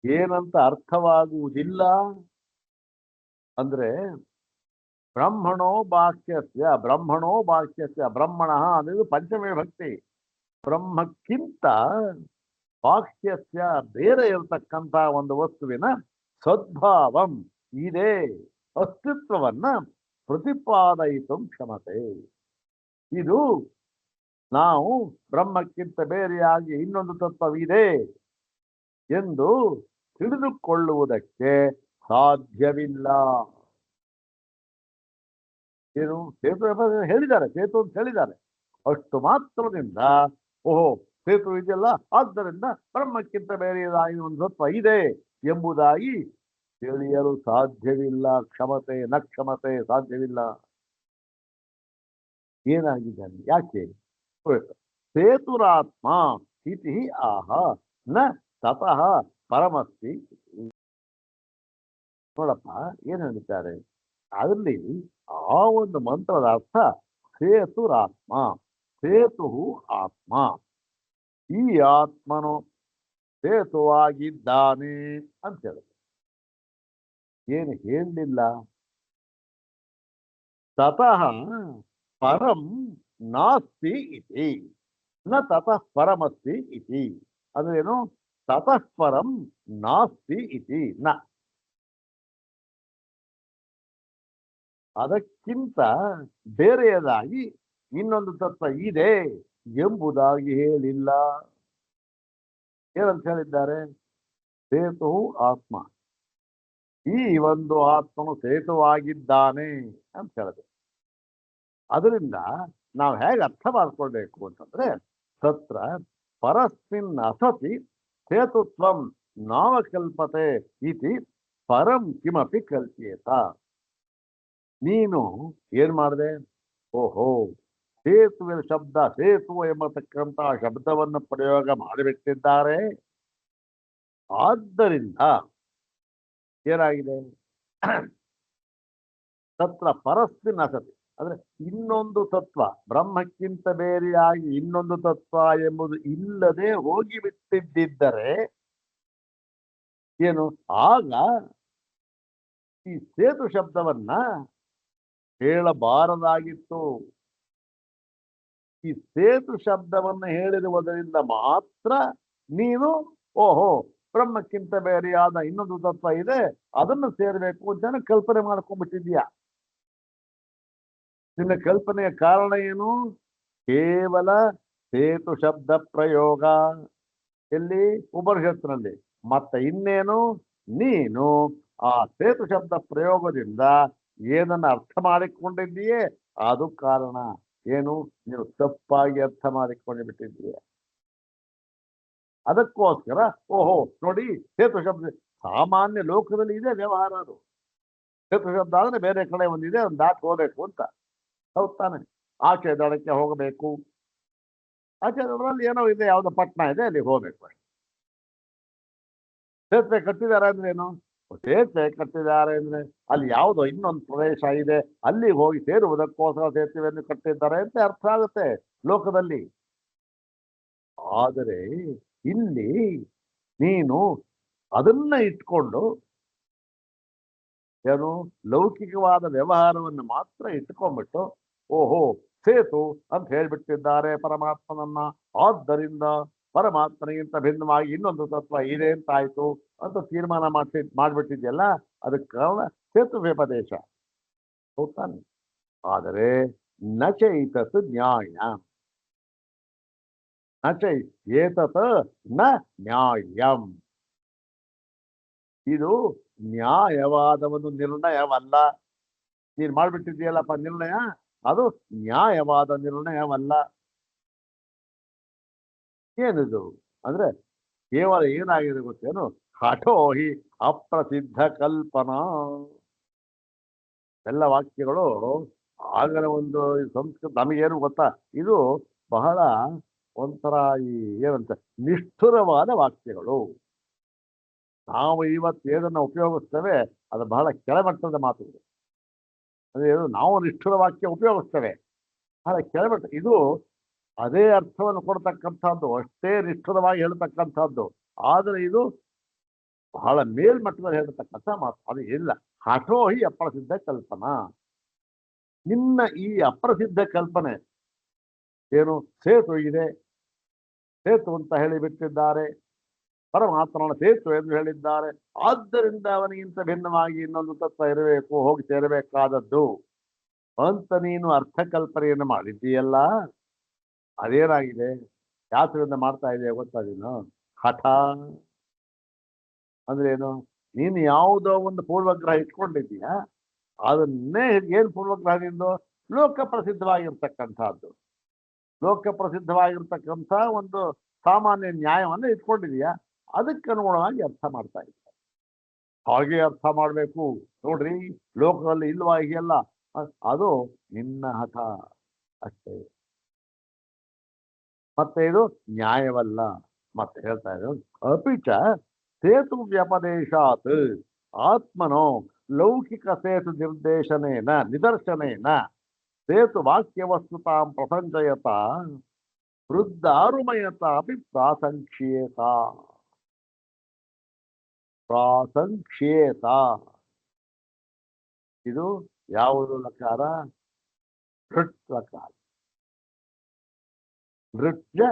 ಏನಂತ ಅರ್ಥವಾಗುವುದಿಲ್ಲ ಅಂದ್ರೆ, ಬ್ರಹ್ಮಣೋ ಬಾಕ್ಯಸ್ಯ ಬ್ರಹ್ಮಣ ಅನ್ನೋದು ಪಂಚಮೇ ಭಕ್ತಿ. ಬ್ರಹ್ಮಕ್ಕಿಂತ ಬಾಕ್ಯಸ್ಯ ಬೇರೆ ಇರತಕ್ಕಂತ ಒಂದು ವಸ್ತುವಿನ ಸದ್ಭಾವಂ ಇದೆ, ಅಸ್ತಿತ್ವವನ್ನ ಪ್ರತಿಪಾದಯಿತು ಕ್ಷಮತೆ. ಇದು ನಾವು ಬ್ರಹ್ಮಕ್ಕಿಂತ ಬೇರೆಯಾಗಿ ಇನ್ನೊಂದು ತತ್ವವಿದೆ ಎಂದು ತಿಳಿದುಕೊಳ್ಳುವುದಕ್ಕೆ ಸಾಧ್ಯವಿಲ್ಲ. ಏನು ಸೇತು ಹೇಳಿದ್ದಾರೆ, ಸೇತು ಅಂತ ಹೇಳಿದ್ದಾರೆ. ಅಷ್ಟು ಮಾತ್ರದಿಂದ ಓಹೋ ಸೇತು ಇದೆಯಲ್ಲ, ಆದ್ದರಿಂದ ಬ್ರಹ್ಮಕ್ಕಿಂತ ಬೇರೆಯಾಗಿ ಒಂದು ತತ್ವ ಇದೆ ಎಂಬುದಾಗಿ ತಿಳಿಯಲು ಸಾಧ್ಯವಿಲ್ಲ. ಕ್ಷಮತೆ ನ ಕ್ಷಮತೆ ಸಾಧ್ಯವಿಲ್ಲ. ಏನಾಗಿದ್ದಾನೆ? ಯಾಕೆ? ಸೇತುರಾತ್ಮ ಇತಿ ಆಹ ನ ತತಃ ಪರಮಸ್ತಿ. ನೋಡಪ್ಪ ಏನ್ ಹೇಳ್ತಾರೆ ಅದರಲ್ಲಿ, ಆ ಒಂದು ಮಂತ್ರದ ಅರ್ಥ ಸೇತುರಾತ್ಮ, ಸೇತು ಆತ್ಮ, ಈ ಆತ್ಮನು ಸೇತುವಾಗಿದ್ದಾನೆ ಅಂತ ಹೇಳುತ್ತೆ. ಏನು ಹೇಳಲಿಲ್ಲ? ತತಃ ಪರಂ ನಾಸ್ತಿ ಇತಿ ನ ತತಃ ಪರಮಸ್ತಿ ಇತಿ. ಅದೇನು? ತತಃ ಪರಂ ನಾಸ್ತಿ ಇತಿ ನ, ಅದಕ್ಕಿಂತ ಬೇರೆಯದಾಗಿ ಇನ್ನೊಂದು ತತ್ವ ಇದೆ ಎಂಬುದಾಗಿ ಹೇಳಿಲ್ಲ. ಏನಂತ ಹೇಳಿದ್ದಾರೆ? ಸೇತು ಆತ್ಮ, ಈ ಒಂದು ಆತ್ಮನು ಸೇತುವಾಗಿದ್ದಾನೆ ಅಂತ ಹೇಳಿದೆ. ಅದರಿಂದ ನಾವು ಹೇಗೆ ಅರ್ಥ ಮಾಡ್ಕೊಳ್ಬೇಕು ಅಂತಂದ್ರೆ, ತತ್ರ ಪರಸ್ಮಿನ್ ಅಸತಿ ಸೇತುತ್ವಂ ನಾವಕಲ್ಪತೆ ಇತಿ ಪರಂ ಕಿಮಪಿ ಕಲ್ಪ್ಯೇತ. ನೀನು ಏನ್ ಮಾಡಿದೆ? ಓಹೋ, ಸೇತುವಿನ ಶಬ್ದ, ಸೇತು ಎಂಬತಕ್ಕಂತಹ ಶಬ್ದವನ್ನು ಪ್ರಯೋಗ ಮಾಡಿಬಿಟ್ಟಿದ್ದಾರೆ. ಆದ್ದರಿಂದ ಏನಾಗಿದೆ? ತತ್ರ ಪರಸ್ಮಿನ್ ಅಸತಿ ಅಂದ್ರೆ ಇನ್ನೊಂದು ತತ್ವ, ಬ್ರಹ್ಮಕ್ಕಿಂತ ಬೇರೆಯಾಗಿ ಇನ್ನೊಂದು ತತ್ವ ಎಂಬುದು ಇಲ್ಲದೆ ಹೋಗಿಬಿಟ್ಟಿದ್ದರೆ ಏನು? ಆಗ ಈ ಸೇತು ಶಬ್ದವನ್ನ ಹೇಳಬಾರದಾಗಿತ್ತು. ಈ ಸೇತು ಶಬ್ದವನ್ನು ಹೇಳಿರುವುದರಿಂದ ಮಾತ್ರ ನೀನು ಓಹೋ ಬ್ರಹ್ಮಕ್ಕಿಂತ ಬೇರೆಯಾದ ಇನ್ನೊಂದು ತತ್ವ ಇದೆ, ಅದನ್ನು ಸೇರಬೇಕು ಅಂತ ಕಲ್ಪನೆ ಮಾಡ್ಕೊಂಡ್ಬಿಟ್ಟಿದ್ಯಾ. ನಿನ್ನ ಕಲ್ಪನೆಯ ಕಾರಣ ಏನು? ಕೇವಲ ಸೇತು ಶಬ್ದ ಪ್ರಯೋಗ ಎಲ್ಲಿ? ಉಪನಿಷತ್ತಿನಲ್ಲಿ. ಮತ್ತೆ ಇನ್ನೇನು? ನೀನು ಆ ಸೇತು ಶಬ್ದ ಪ್ರಯೋಗದಿಂದ ಏನನ್ನ ಅರ್ಥ ಮಾಡಿಕೊಂಡಿದ್ದೀಯೇ ಅದು ಕಾರಣ. ಏನು? ನೀವು ತಪ್ಪಾಗಿ ಅರ್ಥ ಮಾಡಿಕೊಂಡು ಬಿಟ್ಟಿದ್ದೀಯ. ಅದಕ್ಕೋಸ್ಕರ ಓಹೋ ನೋಡಿ, ಸೇತು ಶಬ್ದ ಸಾಮಾನ್ಯ ಲೋಕದಲ್ಲಿ ಇದೆ ವ್ಯವಹಾರ. ಅದು ಸೇತು ಶಬ್ದ ಆದ್ರೆ ಬೇರೆ ಕಡೆ ಒಂದಿದೆ, ಒಂದು ದಾಟ್ ಹೋಗ್ಬೇಕು ಅಂತ. ಹೌದು ತಾನೆ? ಆಚೆ ದಡಕ್ಕೆ ಹೋಗಬೇಕು, ಆಚೆ ದಡದಲ್ಲಿ ಏನೋ ಇದೆ, ಯಾವ್ದೋ ಪಟ್ಟಣ ಇದೆ, ಅಲ್ಲಿ ಹೋಗ್ಬೇಕು. ಸೇತುವೆ ಕಟ್ಟಿದ್ದಾರೆ ಅಂದ್ರೆ ಏನು? ಸೇತುವೆ ಕಟ್ಟಿದ್ದಾರೆ ಅಂದ್ರೆ ಅಲ್ಲಿ ಯಾವುದೋ ಇನ್ನೊಂದು ಪ್ರದೇಶ ಇದೆ, ಅಲ್ಲಿಗೆ ಹೋಗಿ ಸೇರುವುದಕ್ಕೋಸ್ಕರ ಸೇತುವೆಯನ್ನು ಕಟ್ಟಿದ್ದಾರೆ ಅಂತ ಅರ್ಥ ಆಗುತ್ತೆ ಲೋಕದಲ್ಲಿ. ಆದರೆ ಇಲ್ಲಿ ನೀನು ಅದನ್ನ ಇಟ್ಕೊಂಡು ಏನು ಲೌಕಿಕವಾದ ವ್ಯವಹಾರವನ್ನು ಮಾತ್ರ ಇಟ್ಕೊಂಡ್ಬಿಟ್ಟು ಓಹೋ ಸೇತು ಅಂತ ಹೇಳ್ಬಿಟ್ಟಿದ್ದಾರೆ ಪರಮಾತ್ಮನನ್ನ, ಆದ್ದರಿಂದ ಪರಮಾತ್ಮನಿಗಿಂತ ಭಿನ್ನವಾಗಿ ಇನ್ನೊಂದು ತತ್ವ ಇದೆ ಅಂತಾಯ್ತು ಅಂತ ತೀರ್ಮಾನ ಮಾಡ್ಬಿಟ್ಟಿದ್ಯಲ್ಲ, ಅದಕ್ಕೆ ಕಾರಣ ಸೇತು ವ್ಯಪದೇಶ. ಹೌದಾನೆ? ಆದರೆ ನಚೈತತ್ ನ್ಯಾಯ, ನಚೈ ಏತತ್ ನ ನ್ಯಾಯಂ. ಇದು ನ್ಯಾಯವಾದ ಒಂದು ನಿರ್ಣಯವಲ್ಲ. ನೀನು ಮಾಡ್ಬಿಟ್ಟಿದ್ಯಲ್ಲಪ್ಪ ನಿರ್ಣಯ, ಅದು ನ್ಯಾಯವಾದ ನಿರ್ಣಯವಲ್ಲ. ಏನಿದು ಅಂದ್ರೆ ಕೇವಲ ಏನಾಗಿದೆ ಗೊತ್ತೇನು? ಹಠೋಹಿ ಅಪ್ರಸಿದ್ಧ ಕಲ್ಪನಾ. ಎಲ್ಲ ವಾಕ್ಯಗಳು ಆಗಲ ಒಂದು ಸಂಸ್ಕೃತ ನಮಗೇನು ಗೊತ್ತಾ, ಇದು ಬಹಳ ಒಂಥರ ಈ ಏನಂತ ನಿಷ್ಠುರವಾದ ವಾಕ್ಯಗಳು. ನಾವು ಇವತ್ತು ಏನನ್ನ ಉಪಯೋಗಿಸ್ತೇವೆ ಅದು ಬಹಳ ಕೆಳಮಟ್ಟದ ಮಾತುಗಳು. ಅಂದ್ರೆ ನಾವು ನಿಷ್ಠುರ ವಾಕ್ಯ ಉಪಯೋಗಿಸ್ತೇವೆ, ಬಹಳ ಕೆಳಮಟ್ಟ. ಇದು ಅದೇ ಅರ್ಥವನ್ನು ಕೊಡ್ತಕ್ಕಂಥದ್ದು, ಅಷ್ಟೇ ನಿಷ್ಠುರವಾಗಿ ಹೇಳ್ತಕ್ಕಂಥದ್ದು. ಆದರೆ ಇದು ಬಹಳ ಮೇಲ್ಮಟ್ಟದಲ್ಲಿ ಹೇಳ್ತಕ್ಕಂಥ ಮಾತು. ಅದು ಇಲ್ಲ. ಹಠೋಹಿ ಅಪ್ರಸಿದ್ಧ ಕಲ್ಪನಾ. ನಿನ್ನ ಈ ಅಪ್ರಸಿದ್ಧ ಕಲ್ಪನೆ ಏನು ಸೇತು ಇದೆ, ಸೇತು ಅಂತ ಹೇಳಿಬಿಟ್ಟಿದ್ದಾರೆ, ಪರಮಾತ್ಮನ ಸೇತು ಎಂದು ಹೇಳಿದ್ದಾರೆ. ಆದ್ದರಿಂದ ಅವನಿಗಿಂತ ಭಿನ್ನವಾಗಿ ಇನ್ನೊಂದು ತತ್ವ ಇರಬೇಕು, ಹೋಗಿ ಸೇರಬೇಕಾದದ್ದು ಅಂತ ನೀನು ಅರ್ಥಕಲ್ಪನೆಯನ್ನು ಮಾಡಿದ್ದೀಯಲ್ಲ, ಅದೇನಾಗಿದೆ? ಯಾತ್ರೆಯಿಂದ ಮಾಡ್ತಾ ಇದೆಯಾ ಗೊತ್ತಾ ನೀನು? ಹಠ ಅಂದ್ರೆ ಏನು? ನೀನು ಯಾವುದೋ ಒಂದು ಪೂರ್ವಗ್ರಹ ಇಟ್ಕೊಂಡಿದ್ದೀಯಾ, ಅದನ್ನೇ ಏನ್ ಪೂರ್ವಗ್ರಹ ನಿಂದು? ಲೋಕ ಪ್ರಸಿದ್ಧವಾಗಿರ್ತಕ್ಕಂಥದ್ದು, ಲೋಕ ಪ್ರಸಿದ್ಧವಾಗಿರ್ತಕ್ಕಂಥ ಒಂದು ಸಾಮಾನ್ಯ ನ್ಯಾಯವನ್ನು ಇಟ್ಕೊಂಡಿದೀಯಾ, ಅದಕ್ಕೆ ಅನುಗುಣವಾಗಿ ಅರ್ಥ ಮಾಡ್ತಾ ಇದ್ದೀಯ. ಹಾಗೆ ಅರ್ಥ ಮಾಡಬೇಕು ನೋಡ್ರಿ, ಲೋಕದಲ್ಲಿ ಇಲ್ವಾ ಹೀಗೆಲ್ಲ, ಅದು ನಿನ್ನ ಹಠ ಅಷ್ಟೇ, ಮತ್ತೆ ಇದು ನ್ಯಾಯವಲ್ಲ. ಮತ್ತೆ ಹೇಳ್ತಾ ಇದ್ರು, ಅಪಿಚ ಸೇತು ವ್ಯಪದೇಶಾತ್ ಆತ್ಮನೋ ಲೌಕಿಕ ಸೇತು ನಿದರ್ಶನೇನ ಸೇತು ವಾಕ್ಯ ವಸ್ತುತಾಂ ಪ್ರಸಂಜಯತ ವೃದ್ಧಾರುಮಯತ ಅಪಿ ಪ್ರಾಸಂಕ್ಷೇತ. ಪ್ರಾಸಂಕ್ಷೇತ ಇದು ಯಾವುದು ಲಕಾರ? ಋಟ್ ಲಕಾರ. ನೃತ್ಯ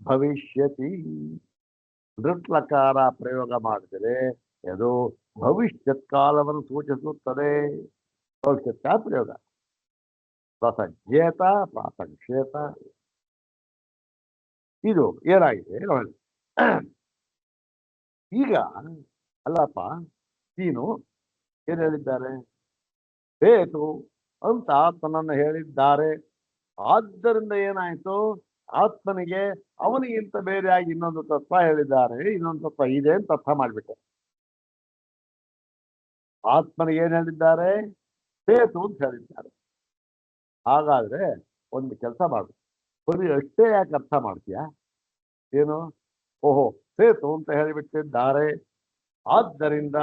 ಭವಿಷ್ಯತಿ. ನೃಟ್ ಲಕಾರ ಪ್ರಯೋಗ ಮಾಡಿದರೆ ಅದು ಭವಿಷ್ಯತ್ ಕಾಲವನ್ನು ಸೂಚಿಸುತ್ತದೆ. ಭವಿಷ್ಯತ್ ಕಾಲ ಪ್ರಯೋಗ. ಪ್ರಸಂಜೇತ, ಪ್ರಾಸಂಕ್ಷೇತ. ಇದು ಏನಾಗಿದೆ ನೋಡಿ. ಈಗ ಅಲ್ಲಪ್ಪ, ನೀನು ಏನ್ ಹೇಳಿದ್ದಾರೆ? ಸೇತು ಅಂತ ಆತ್ಮನನ್ನು ಹೇಳಿದ್ದಾರೆ. ಆದ್ದರಿಂದ ಏನಾಯ್ತು? ಆತ್ಮನಿಗೆ ಅವನಿಗಿಂತ ಬೇರೆಯಾಗಿ ಇನ್ನೊಂದು ತತ್ವ ಹೇಳಿದ್ದಾರೆ, ಇನ್ನೊಂದು ತತ್ವ ಇದೆ ಅಂತ ಅರ್ಥ ಮಾಡ್ಬಿಟ್ಟೆ. ಆತ್ಮನಿಗೆ ಏನ್ ಹೇಳಿದ್ದಾರೆ? ಸೇತು ಅಂತ ಹೇಳಿದ್ದಾರೆ. ಹಾಗಾದ್ರೆ ಒಂದು ಕೆಲಸ ಮಾಡು, ಬರೀ ಅಷ್ಟೇ ಯಾಕೆ ಅರ್ಥ ಮಾಡ್ತೀಯ? ಏನು? ಓಹೋ, ಸೇತು ಅಂತ ಹೇಳಿಬಿಟ್ಟಿದ್ದಾರೆ, ಆದ್ದರಿಂದ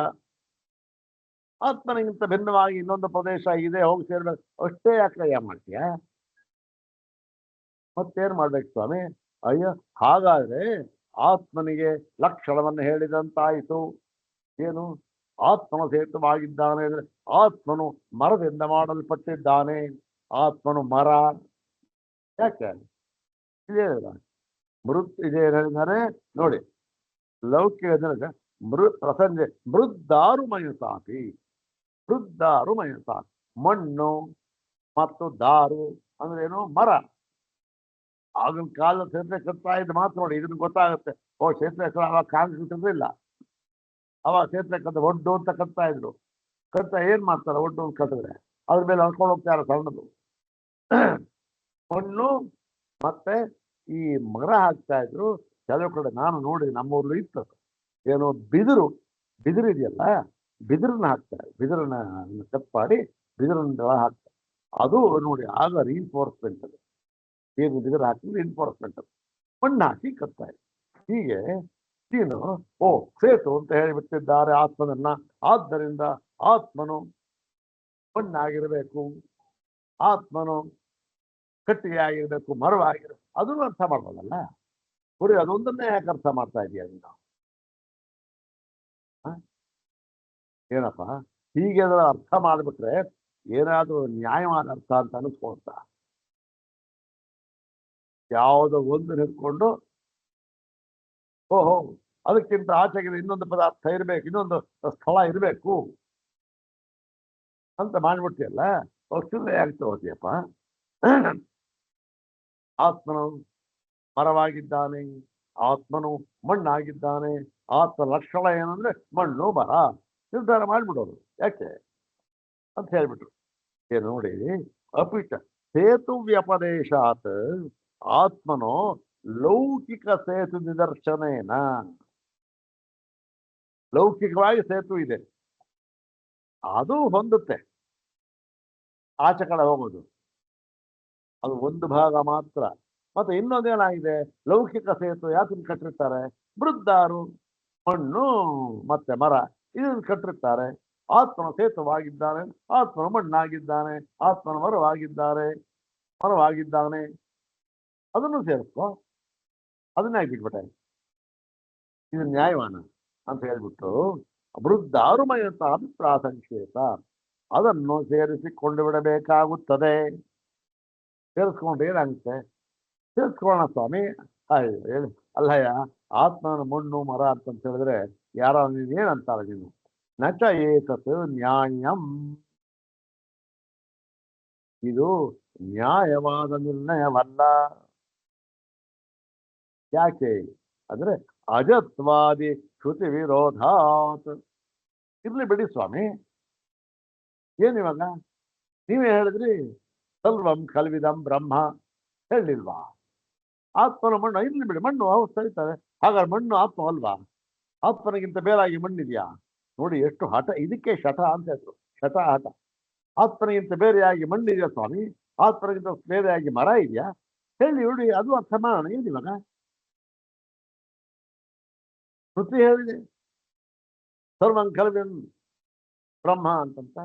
ಆತ್ಮನಿಗಿಂತ ಭಿನ್ನವಾಗಿ ಇನ್ನೊಂದು ಪ್ರದೇಶ ಇದೆ, ಹೋಗಿ ಸೇರ್ಬೇಕು, ಅಷ್ಟೇ ಯಾಕೆ ಮಾಡ್ತೀಯ? ಮತ್ತೇನ್ ಮಾಡ್ಬೇಕು ಸ್ವಾಮಿ? ಅಯ್ಯೋ, ಹಾಗಾದ್ರೆ ಆತ್ಮನಿಗೆ ಲಕ್ಷಣವನ್ನು ಹೇಳಿದಂತಾಯಿತು. ಏನು? ಆತ್ಮನ ಸೇತುವಾಗಿದ್ದಾನೆ ಅಂದ್ರೆ ಆತ್ಮನು ಮರದಿಂದ ಮಾಡಲ್ಪಟ್ಟಿದ್ದಾನೆ. ಆತ್ಮನು ಮರ. ಯಾಕೆ ಇದೇ ಮೃತ್ ಇದೆ ಹೇಳಿದ್ದಾರೆ ನೋಡಿ. ಲೌಕಿಕ ಪ್ರಸಂಜೆ ಮೃದ್ದಾರು ಮಯಸಾಕಿ. ವೃದ್ಧಾರು ಮಯಸಾಕಿ. ಮಣ್ಣು ಮತ್ತು ದಾರು ಅಂದ್ರೆ ಏನು? ಮರ. ಆಗಿನ ಕಾಲದ ಸೇತುವೆ ಕಟ್ತಾ ಇದ್ದು ಮಾತ್ರ ನೋಡಿ ಇದನ್ನ ಗೊತ್ತಾಗುತ್ತೆ. ಓ, ಸೇತುವೆ ಅವಾಗ ಕಾಂಕ್ರೀಟ್ ಇರಲಿಲ್ಲ, ಅವಾಗ ಸೇತುವೆ ಕಟ್ಟ ಒಡ್ಡು ಅಂತ ಕಟ್ತಾ ಇದ್ರು. ಕಟ್ಟ ಏನ್ ಮಾಡ್ತಾರೆ? ಒಡ್ಡು ಅಂತ ಕಟ್ಟಿದ್ರೆ ಅದ್ರ ಮೇಲೆ ಹರ್ಕೊಂಡು ಹೋಗ್ತಾರೆ ಸಣ್ಣದು ಮಣ್ಣು ಮತ್ತೆ ಈ ಮರ ಹಾಕ್ತಾ ಇದ್ರು. ಕೆಲವು ಕಡೆ ನಾನು ನೋಡಿ, ನಮ್ಮೂರ್ಲು ಇತ್ತು, ಏನೋ ಬಿದಿರು ಇದೆಯಲ್ಲ, ಬಿದಿರನ್ನ ಹಾಕ್ತಾರೆ. ಬಿದಿರನ್ನ ಕಟ್ ಮಾಡಿ ಬಿದಿರನ್ನ ಹಾಕ್ತಾರೆ. ಅದು ನೋಡಿ ಆಗ ರೀನ್ಫೋರ್ಸ್ಮೆಂಟ್. ಅದು ಏನು ಬಿದಿರು ಹಾಕಿ ರೀನ್ಫೋರ್ಸ್ಮೆಂಟ್. ಅದು ಮಣ್ಣು ಹಾಕಿ ಕಟ್ತಾ ಇದೆ. ಹೀಗೆ ನೀನು ಓ ಸೇತು ಅಂತ ಹೇಳಿಬಿಟ್ಟಿದ್ದಾರೆ ಆತ್ಮನನ್ನ, ಆದ್ದರಿಂದ ಆತ್ಮನು ಮಣ್ಣಾಗಿರ್ಬೇಕು, ಆತ್ಮನು ಕಟ್ಟಿಗೆ ಆಗಿರ್ಬೇಕು, ಮರವಾಗಿರ್ಬೇಕು, ಅದನ್ನು ಅರ್ಥ ಮಾಡ್ಬೋದಲ್ಲ. ಬರೀ ಅದೊಂದನ್ನೇ ಯಾಕೆ ಅರ್ಥ ಮಾಡ್ತಾ ಇದೀಯ ನೀನು? ಏನಪ್ಪ, ಹೀಗೆ ಅದರ ಅರ್ಥ ಮಾಡಿಬಿಟ್ರೆ ಏನಾದ್ರೂ ನ್ಯಾಯವಾದ ಅರ್ಥ ಅಂತ ಅನಿಸ್ಕೊಳ್ತಾ? ಯಾವುದೋ ಒಂದು ನಿಂತ್ಕೊಂಡು ಓಹೋ ಅದಕ್ಕಿಂತ ಆಚೆಗೆ ಇನ್ನೊಂದು ಪದಾರ್ಥ ಇರಬೇಕು, ಇನ್ನೊಂದು ಸ್ಥಳ ಇರಬೇಕು ಅಂತ ಮಾಡ್ಬಿಡ್ತೀಯಲ್ಲ, ಸುಮ್ಮನೆ ಯಾಕೆ ತಗೋತೀಯಪ್ಪ? ಆತ್ಮನು ಮರವಾಗಿದ್ದಾನೆ, ಆತ್ಮನು ಮಣ್ಣಾಗಿದ್ದಾನೆ. ಆತ್ಮ ಲಕ್ಷಣ ಏನಂದ್ರೆ ಮಣ್ಣು ಮರ ನಿರ್ಧಾರ ಮಾಡ್ಬಿಡೋದು. ಯಾಕೆ ಅಂತ ಹೇಳ್ಬಿಟ್ರು. ಏನು ನೋಡಿ, ಅಪಿಚ ಸೇತು ವ್ಯಪದೇಶಾತ್ ಆತ್ಮನೋ ಲೌಕಿಕ ಸೇತು ನಿದರ್ಶನೇನ. ಲೌಕಿಕವಾಗಿ ಸೇತು ಇದೆ, ಅದು ಹೊಂದುತ್ತೆ ಆಚೆ ಕಡೆ ಹೋಗೋದು, ಅದು ಒಂದು ಭಾಗ ಮಾತ್ರ. ಮತ್ತೆ ಇನ್ನೊಂದೇನಾಗಿದೆ? ಲೌಕಿಕ ಸೇತು ಯಾಕನ್ನು ಕಟ್ಟಿರ್ತಾರೆ? ವೃದ್ಧಾರು ಮಣ್ಣು ಮತ್ತೆ ಮರ ಇದನ್ನು ಕಟ್ಟಿರ್ತಾರೆ. ಆತ್ಮನ ಸೇತುವಾಗಿದ್ದಾನೆ, ಆತ್ಮನ ಮಣ್ಣಾಗಿದ್ದಾನೆ, ಆತ್ಮನ ಮರವಾಗಿದ್ದಾನೆ. ಅದನ್ನು ಸೇರಿಸ್ಕೊ. ಅದನ್ನೇ ಬಿಟ್ಬಿಟ್ಟೆ. ಇದು ನ್ಯಾಯವಾನ ಅಂತ ಹೇಳ್ಬಿಟ್ಟು ವೃದ್ಧಾರು ಮಯತ ಪ್ರಾಸಂಕ್ಷೇತ. ಅದನ್ನು ಸೇರಿಸಿಕೊಂಡು ಬಿಡಬೇಕಾಗುತ್ತದೆ. ಸೇರಿಸ್ಕೊಂಡ್ರೆ ಏನಾಗುತ್ತೆ? ಸೇರಿಸ್ಕೊಳ್ಳೋಣ ಸ್ವಾಮಿ. ಅಯ್ಯೋ ಹೇಳಿ ಅಲ್ಲಯ್ಯ, ಆತ್ಮನ ಮಣ್ಣು ಮರ ಅಂತ ಹೇಳಿದ್ರೆ ಯಾರೋ ಏನಂತಾರೆ ನೀನು? ನಚ ಏತತ್ ನ್ಯಾಯಂ, ಇದು ನ್ಯಾಯವಾದ ನಿರ್ಣಯವಲ್ಲ. ಯಾಕೆ ಅಂದ್ರೆ ಅಜತ್ವಾದಿ ಶ್ರುತಿ ವಿರೋಧಾತ್. ಇರ್ಲಿ ಬಿಡಿ ಸ್ವಾಮಿ, ಏನಿವಾಗ ನೀವೇ ಹೇಳಿದ್ರಿ ಸರ್ವಂ ಕಲ್ವಿದಂ ಬ್ರಹ್ಮ, ಹೇಳಿಲ್ವಾ? ಆತ್ಮನ ಮಣ್ಣು ಇರ್ಲಿ ಬಿಡಿ, ಮಣ್ಣು ಅವ್ರು ಸರಿತಾರೆ. ಹಾಗಾದ್ರೆ ಮಣ್ಣು ಆತ್ಮ ಅಲ್ವಾ? ಆತ್ಮನಿಗಿಂತ ಬೇರಾಗಿ ಮಣ್ಣಿದ್ಯಾ? ನೋಡಿ ಎಷ್ಟು ಹಠ, ಇದಕ್ಕೆ ಶಠ ಅಂತ ಹೆಸರು, ಶಠ ಹಠ. ಆತ್ಮನಿಗಿಂತ ಬೇರೆಯಾಗಿ ಮಣ್ಣಿದೆಯಾ ಸ್ವಾಮಿ? ಆತ್ಮನಿಗಿಂತ ಬೇರೆಯಾಗಿ ಮರ ಇದೆಯಾ? ಹೇಳಿ ನೋಡಿ, ಅದು ಅರ್ಥ ಮಾಡೋಣ. ಏನಿವಾಗ ಶ್ರುತಿ ಹೇಳಿದೆ ಸರ್ವಂ ಕಲ್ವಿದಂ ಬ್ರಹ್ಮ ಅಂತಂತ,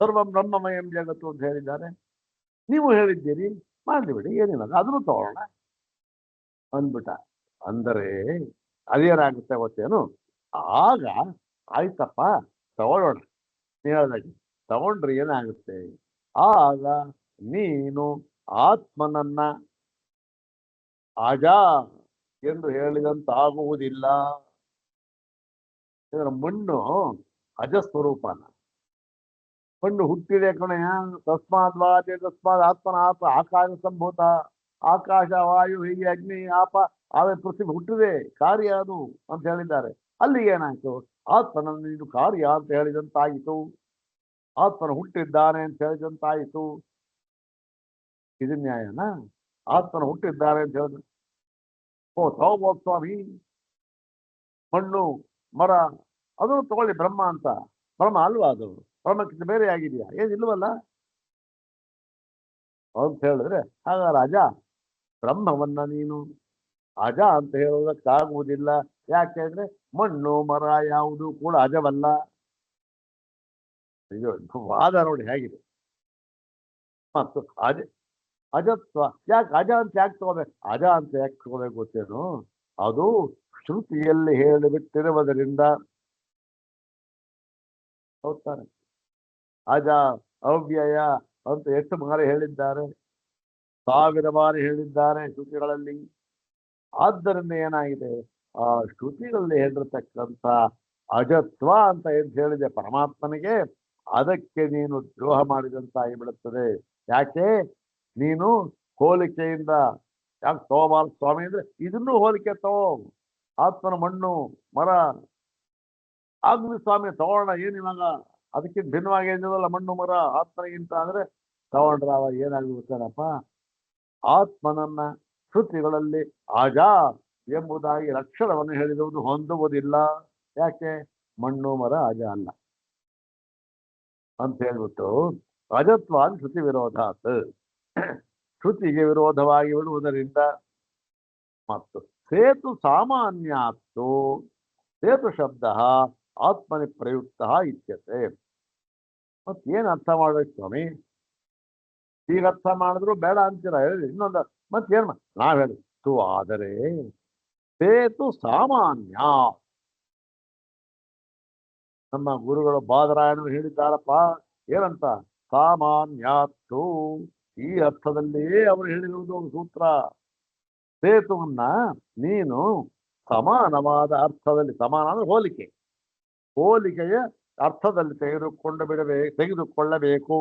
ಸರ್ವಂ ಬ್ರಹ್ಮಮಯಂ ಜಗತ್ತು ಅಂತ ಹೇಳಿದ್ದಾರೆ. ನೀವು ಹೇಳಿದ್ದೀರಿ, ಮಾಡ್ಲಿ ಬಿಡಿ, ಏನಿಲ್ಲ ಅದನ್ನು ತಗೊಳ್ಳೋಣ ಅಂದ್ಬಿಟ್ಟ. ಅಂದರೆ ಅದೇನಾಗುತ್ತೆ ಗೊತ್ತೇನು? ಆಗ ಆಯ್ತಪ್ಪ ತಗೊಳ್ಳೋಣ, ನೀವು ಹೇಳ್ದಾಗೆ ತಗೊಂಡ್ರೆ ಏನಾಗುತ್ತೆ? ಆಗ ನೀನು ಆತ್ಮನನ್ನ ಅಜ ಎಂದು ಹೇಳಿದಂತಾಗುವುದಿಲ್ಲ. ಮಣ್ಣು ಅಜ ಸ್ವರೂಪನ, ಮಣ್ಣು ಹುಟ್ಟಿದೆ ಕಣೆಯ. ತಸ್ಮಾತ್ ವಾಚೆ ತಸ್ಮಾತ್ ಆತ್ಮನ ಆತ್ಮ ಆಕಾಶ ಸಂಭೂತ, ಆಕಾಶ ವಾಯು ಹೀಗೆ ಅಗ್ನಿ ಆಪ ಆಮೇಲೆ ಪೃಥ್ವಿ ಹುಟ್ಟಿದೆ, ಕಾರ್ಯ ಅದು ಅಂತ ಹೇಳಿದ್ದಾರೆ. ಅಲ್ಲಿಗೆ ಏನಾಯ್ತು? ಆತ್ಮನನ್ನು ನೀನು ಕಾರ್ಯ ಅಂತ ಹೇಳಿದಂತಾಯಿತು, ಆತ್ಮನ ಹುಟ್ಟಿದ್ದಾನೆ ಅಂತ ಹೇಳಿದಂತಾಯಿತು. ಇದು ನ್ಯಾಯನಾ? ಆತ್ಮನ ಹುಟ್ಟಿದ್ದಾರೆ ಅಂತ ಹೇಳಿದ ಓ ತಗೋಬೋದು ಸ್ವಾಮಿ, ಮಣ್ಣು ಮರ ಅದನ್ನು ತಗೊಳ್ಳಿ ಬ್ರಹ್ಮ ಅಂತ. ಬ್ರಹ್ಮ ಅಲ್ವಾ ಅದು? ಬ್ರಹ್ಮಕ್ಕಿಂತ ಬೇರೆ ಆಗಿದೆಯಾ? ಏನಿಲ್ವಲ್ಲ ಅಂತ ಹೇಳಿದ್ರೆ, ಹಾಗಾದ್ರೆ ಅಜ ಬ್ರಹ್ಮವನ್ನ ನೀನು ಅಜ ಅಂತ ಹೇಳೋದಕ್ಕಾಗುವುದಿಲ್ಲ. ಯಾಕೆಂದ್ರೆ ಮಣ್ಣು ಮರ ಯಾವುದು ಕೂಡ ಅಜವಲ್ಲ. ಇದು ವಾದ ನೋಡಿ ಹೇಗಿದೆ. ಮತ್ತು ಅಜತ್ವ ಯಾಕೆ ಅಜ ಅಂತ ಯಾಕೆ ತಗೋಬೇಕು? ಅಜ ಅಂತ ಯಾಕೆ ತಗೋಬೇಕು ಗೊತ್ತೇನು? ಅದು ಶ್ರುತಿಯಲ್ಲಿ ಹೇಳಿಬಿಟ್ಟಿರುವುದರಿಂದ. ಹೌದಾನೆ? ಅಜ ಅವ್ಯಯ ಅಂತ ಎಷ್ಟು ಬಾರಿ ಹೇಳಿದ್ದಾರೆ, 1000 ಬಾರಿ ಹೇಳಿದ್ದಾರೆ ಶ್ರುತಿಗಳಲ್ಲಿ. ಆದ್ದರಿಂದ ಏನಾಗಿದೆ? ಆ ಶ್ರುತಿಗಳಲ್ಲಿ ಹೇಳಿರ್ತಕ್ಕಂಥ ಅಜತ್ವ ಅಂತ ಏನ್ ಹೇಳಿದೆ ಪರಮಾತ್ಮನಿಗೆ, ಅದಕ್ಕೆ ನೀನು ದ್ರೋಹ ಮಾಡಿದಂತಾಗಿ ಬಿಡುತ್ತದೆ. ಯಾಕೆ? ನೀನು ಹೋಲಿಕೆಯಿಂದ ಯಾಕೆ ತಗೋಬಾರ್ದು ಸ್ವಾಮಿ ಅಂದ್ರೆ, ಇದನ್ನು ಹೋಲಿಕೆ ತಗೋ. ಆತ್ಮನ ಮಣ್ಣು ಮರ ಆಗ್ಲಿ ಸ್ವಾಮಿ ತಗೋಣ, ಏನಿವಾಗ ಅದಕ್ಕಿಂತ ಭಿನ್ನವಾಗಿ ಏನಿರಲ್ಲ ಮಣ್ಣು ಮರ ಆತ್ಮನಿಗಿಂತ ಅಂದ್ರೆ ತಗೊಂಡ್ರೆ ಅವಾಗ ಏನಾಗುತ್ತೇನಪ್ಪ? ಆತ್ಮನನ್ನ ಶ್ರುತಿಗಳಲ್ಲಿ ಅಜ ಎಂಬುದಾಗಿ ಲಕ್ಷಣವನ್ನು ಹೇಳಿರುವುದು ಹೊಂದುವುದಿಲ್ಲ. ಯಾಕೆ? ಮಣ್ಣು ಮರ ಅಜ ಅಲ್ಲ ಅಂತ ಹೇಳ್ಬಿಟ್ಟು ಅಜತ್ವ ಶ್ರುತಿ ವಿರೋಧಾತ್, ಶ್ರುತಿಗೆ ವಿರೋಧವಾಗಿ ಬಿಡುವುದರಿಂದ. ಮತ್ತು ಸೇತು ಸಾಮಾನ್ಯಾತ್ತು ಸೇತು ಶಬ್ದ ಆತ್ಮನಿ ಪ್ರಯುಕ್ತ ಇತ್ಯತೆ. ಮತ್ತೇನು ಅರ್ಥ ಮಾಡ್ಬೇಕು ಸ್ವಾಮಿ? ಈಗ ಅರ್ಥ ಮಾಡಿದ್ರು ಬೇಡ ಅಂತೀರ, ಹೇಳಿ ಇನ್ನೊಂದು. ಮತ್ತೇನ್ ನಾವ್ ಹೇಳಿ ತು ಆದರೆ ಸೇತು ಸಾಮಾನ್ಯ. ನಮ್ಮ ಗುರುಗಳು ಬಾದರಾಯಣರು ಹೇಳಿದ್ದಾರಪ್ಪ, ಏನಂತ? ಸಾಮಾನ್ಯಾತ್ತು. ಈ ಅರ್ಥದಲ್ಲಿಯೇ ಅವರು ಹೇಳಿರುವುದು ಒಂದು ಸೂತ್ರ. ಸೇತುವನ್ನ ನೀನು ಸಮಾನವಾದ ಅರ್ಥದಲ್ಲಿ, ಸಮಾನ ಅಂದ್ರೆ ಹೋಲಿಕೆ, ಹೋಲಿಕೆಯ ಅರ್ಥದಲ್ಲಿ ತೆಗೆದುಕೊಳ್ಳಬೇಕು.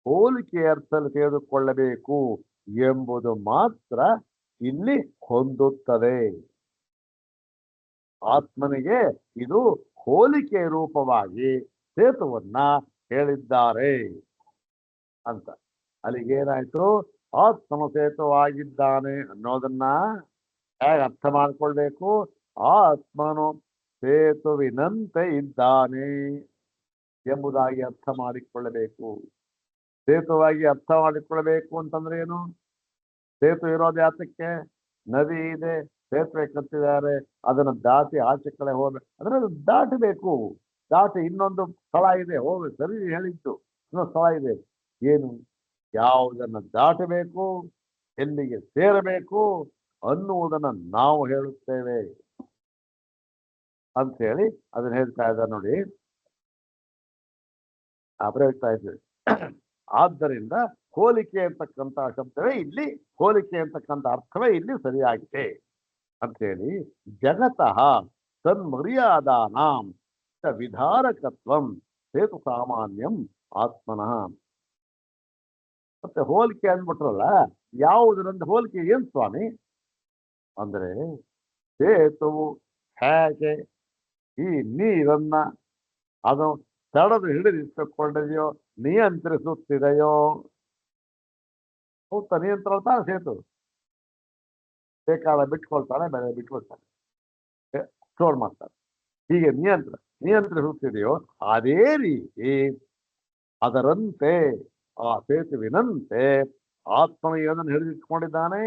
ಹೋಲಿಕೆಯ ಅರ್ಥದಲ್ಲಿ ತೆಗೆದುಕೊಳ್ಳಬೇಕು ಎಂಬುದು ಮಾತ್ರ ಇಲ್ಲಿ ಹೊಂದುತ್ತದೆ. ಆತ್ಮನಿಗೆ ಇದು ಹೋಲಿಕೆ ರೂಪವಾಗಿ ಸೇತುವನ್ನ ಹೇಳಿದ್ದಾರೆ ಅಂತ. ಅಲ್ಲಿಗೇನಾಯ್ತು? ಆತ್ಮನು ಸೇತುವಾಗಿದ್ದಾನೆ ಅನ್ನೋದನ್ನ ಹೇಗೆ ಅರ್ಥ ಮಾಡ್ಕೊಳ್ಬೇಕು? ಆತ್ಮನು ಸೇತುವಿನಂತೆ ಇದ್ದಾನೆ ಎಂಬುದಾಗಿ ಅರ್ಥ ಮಾಡಿಕೊಳ್ಳಬೇಕು. ಸೇತುವಾಗಿ ಅರ್ಥ ಮಾಡಿಕೊಳ್ಳಬೇಕು ಅಂತಂದ್ರೆ ಏನು? ಸೇತು ಇರೋದು ಯಾತಕ್ಕೆ? ನದಿ ಇದೆ, ಸೇತುವೆ ಕಟ್ಟಿದ್ದಾರೆ, ಅದನ್ನು ದಾಟಿ ಆಚೆ ಕಡೆ ಹೋಗ್ಬೇಕು ಅಂದ್ರೆ ಅದು ದಾಟಬೇಕು. ದಾಟಿ ಇನ್ನೊಂದು ಸ್ಥಳ ಇದೆ, ಹೋಗ್ಬೇಕು. ಸರಿ ಹೇಳಿದ್ದು, ಇನ್ನೊಂದು ಸ್ಥಳ ಇದೆ. ಏನು? ಯಾವುದನ್ನು ದಾಟಬೇಕು, ಎಲ್ಲಿಗೆ ಸೇರಬೇಕು ಅನ್ನುವುದನ್ನು ನಾವು ಹೇಳುತ್ತೇವೆ. ಅಂತ ಹೇಳಿ ಅದನ್ನ ಹೇಳ್ತಾ ಇದ್ದಾರೆ ನೋಡಿ. ಹೇಳ್ತಾ ಇದ್ದೀವಿ. ಆದ್ದರಿಂದ ಹೋಲಿಕೆ ಅಂತಕ್ಕಂಥ ಶಬ್ದವೇ ಇಲ್ಲಿ, ಹೋಲಿಕೆ ಅಂತಕ್ಕಂಥ ಅರ್ಥವೇ ಇಲ್ಲಿ ಸರಿಯಾಗಿದೆ ಅಂತ ಹೇಳಿ, ಜಗತಃ ತನ್ಮರ್ಯಾದಾನಾಂ ವಿಧಾರಕತ್ವಂ ಸೇತು ಸಾಮಾನ್ಯಂ ಆತ್ಮನಃ. ಮತ್ತೆ ಹೋಲಿಕೆ ಅಂದ್ಬಿಟ್ರಲ್ಲ, ಯಾವುದರಿಂದ ಹೋಲಿಕೆ ಏನ್ ಸ್ವಾಮಿ ಅಂದ್ರೆ, ಸೇತು ಹೇಗೆ ಈ ನೀರನ್ನ ಅದು ತಡೆದು ಹಿಡಿದಿಟ್ಟುಕೊಂಡಿದೆಯೋ, ನಿಯಂತ್ರಿಸುತ್ತಿದೆಯೋ, ಹೌದಾ? ನಿಯಂತ್ರಣ ತಾನೆ ಸೇತು. ಬೇಕಾದ ಬಿಟ್ಕೊಳ್ತಾನೆ, ಬೆಳೆ ಬಿಟ್ಕೊಳ್ತಾನೆ, ಸ್ಟೋರ್ ಮಾಡ್ತಾರೆ. ಹೀಗೆ ನಿಯಂತ್ರಿಸುತ್ತಿದೆಯೋ ಅದೇ ರೀತಿ ಅದರಂತೆ ಆ ಸೇತುವಿನಂತೆ ಆತ್ಮನು ಏನನ್ನು ಹಿಡಿದಿಟ್ಕೊಂಡಿದ್ದಾನೆ,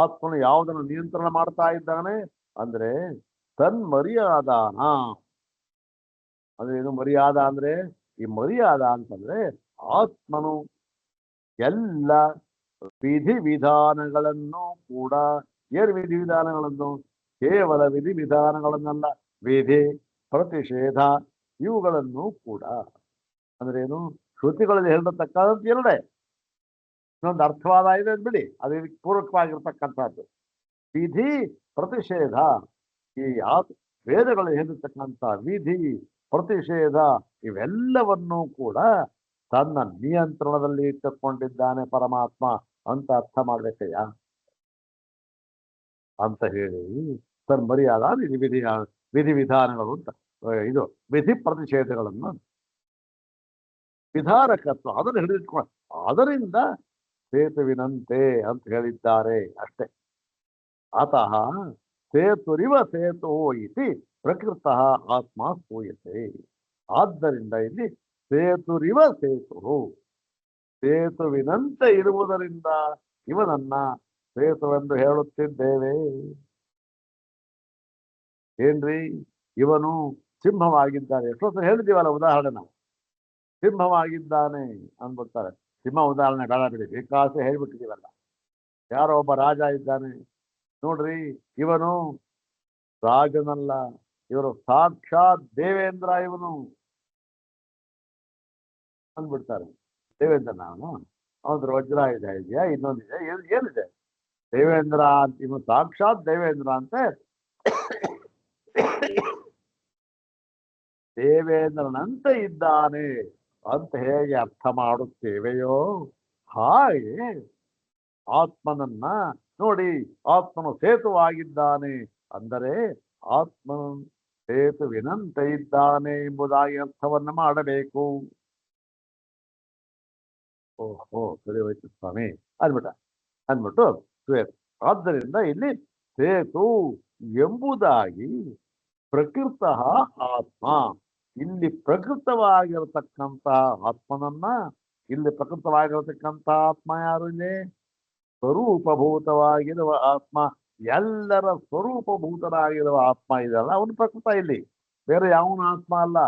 ಆತ್ಮನು ಯಾವುದನ್ನು ನಿಯಂತ್ರಣ ಮಾಡ್ತಾ ಇದ್ದಾನೆ ಅಂದ್ರೆ ತನ್ಮರ್ಯಾದಾನ. ಅಂದ್ರೆ ಏನು ಮರ್ಯಾದ ಅಂದ್ರೆ? ಈ ಮರ್ಯಾದ ಅಂತಂದ್ರೆ ಆತ್ಮನು ಎಲ್ಲ ವಿಧಿವಿಧಾನಗಳನ್ನು ಕೂಡ, ಏನು ವಿಧಿವಿಧಾನಗಳನ್ನು? ಕೇವಲ ವಿಧಿವಿಧಾನಗಳನ್ನಲ್ಲ, ವಿಧಿ ಪ್ರತಿಷೇಧ ಇವುಗಳನ್ನು ಕೂಡ. ಅಂದ್ರೆ ಏನು? ಶ್ರುತಿಗಳಲ್ಲಿ ಹೇಳಿರತಕ್ಕಂಥ ಎರಡೇ, ಇನ್ನೊಂದು ಅರ್ಥವಾದ ಇದೆ ಬಿಡಿ, ಅದು ಇದಕ್ಕೆ ಪೂರಕವಾಗಿರ್ತಕ್ಕಂಥದ್ದು. ವಿಧಿ ಪ್ರತಿಷೇಧ, ಈ ವೇದಗಳಲ್ಲಿ ಹೇಳಿರ್ತಕ್ಕಂಥ ವಿಧಿ ಪ್ರತಿಷೇಧ ಇವೆಲ್ಲವನ್ನೂ ಕೂಡ ತನ್ನ ನಿಯಂತ್ರಣದಲ್ಲಿ ಇಟ್ಟುಕೊಂಡಿದ್ದಾನೆ ಪರಮಾತ್ಮ ಅಂತ ಅರ್ಥ ಮಾಡ್ಬೇಕಯ್ಯ ಅಂತ ಹೇಳಿ, ತನ್ನ ಮರ್ಯಾದ ವಿಧಿವಿಧಾನಗಳು ಅಂತ ಇದು ವಿಧಿ ಪ್ರತಿಷೇಧಗಳನ್ನು ವಿಧಾರಕತ್ವ ಅದನ್ನು ಹಿಡಿದಿಟ್ಕೊಂಡು ಅದರಿಂದ ಸೇತುವಿನಂತೆ ಅಂತ ಹೇಳಿದ್ದಾರೆ ಅಷ್ಟೇ. ಅತಃ ಸೇತುರಿವ ಸೇತು ಇತಿ ಪ್ರಕೃತ ಆತ್ಮ ಸ್ತೂಯತೆ. ಆದ್ದರಿಂದ ಇಲ್ಲಿ ಸೇತುರಿವ ಸೇತು, ಸೇತುವಿನಂತೆ ಇರುವುದರಿಂದ ಇವನನ್ನ ಸೇತುವೆಂದು ಹೇಳುತ್ತಿದ್ದೇವೆ. ಏನ್ರಿ, ಇವನು ಸಿಂಹವಾಗಿದ್ದಾನೆ. ಎಷ್ಟೊತ್ತು ಹೇಳಿದೀವಲ್ಲ ಉದಾಹರಣೆ, ನಾವು ಸಿಂಹವಾಗಿದ್ದಾನೆ ಅಂದ್ಬಿಡ್ತಾರೆ. ಸಿಂಹ ಉದಾಹರಣೆ ಬೇಡ ಬಿಡಿ, ಬೇಕಾಸೆ ಹೇಳ್ಬಿಟ್ಟಿದೀವಲ್ಲ. ಯಾರೋ ಒಬ್ಬ ರಾಜ ಇದ್ದಾನೆ ನೋಡ್ರಿ, ಇವನು ರಾಜನಲ್ಲ, ಇವರು ಸಾಕ್ಷಾತ್ ದೇವೇಂದ್ರ ಇವನು ಅಂದ್ಬಿಡ್ತಾರೆ. ದೇವೇಂದ್ರ ನಾನು ಅವನ ವಜ್ರ ಇದೆಯಾ, ಇನ್ನೊಂದಿದೆ, ಏನಿದೆ ದೇವೇಂದ್ರ ಅಂತ, ಇವನು ಸಾಕ್ಷಾತ್ ದೇವೇಂದ್ರ ಅಂತೆ. ದೇವೇಂದ್ರನಂತೆ ಇದ್ದಾನೆ ಅಂತ ಹೇಗೆ ಅರ್ಥ ಮಾಡುತ್ತೇವೆಯೋ ಹಾಗೆ ಆತ್ಮನನ್ನ ನೋಡಿ, ಆತ್ಮನು ಸೇತುವಾಗಿದ್ದಾನೆ ಅಂದರೆ ಆತ್ಮನು ಸೇತುವಿನಂತೆ ಇದ್ದಾನೆ ಎಂಬುದಾಗಿ ಅರ್ಥವನ್ನ ಮಾಡಬೇಕು. ಓಹೋ, ಸರಿ ಹೋಯ್ತು ಸ್ವಾಮಿ ಅಂದ್ಬಿಟ್ಟು ಆದ್ದರಿಂದ ಇಲ್ಲಿ ಸೇತು ಎಂಬುದಾಗಿ ಪ್ರಕೃತ ಆತ್ಮ, ಇಲ್ಲಿ ಪ್ರಕೃತವಾಗಿರತಕ್ಕಂಥ ಆತ್ಮನನ್ನ, ಇಲ್ಲಿ ಪ್ರಕೃತವಾಗಿರತಕ್ಕಂಥ ಆತ್ಮ ಯಾರು? ಇಲ್ಲಿ ಸ್ವರೂಪಭೂತವಾಗಿರುವ ಆತ್ಮ, ಎಲ್ಲರ ಸ್ವರೂಪಭೂತರಾಗಿರುವ ಆತ್ಮ ಇದಲ್ಲ, ಅವನು ಪ್ರಕೃತ. ಇಲ್ಲಿ ಬೇರೆ ಯಾವನ ಆತ್ಮ ಅಲ್ಲ.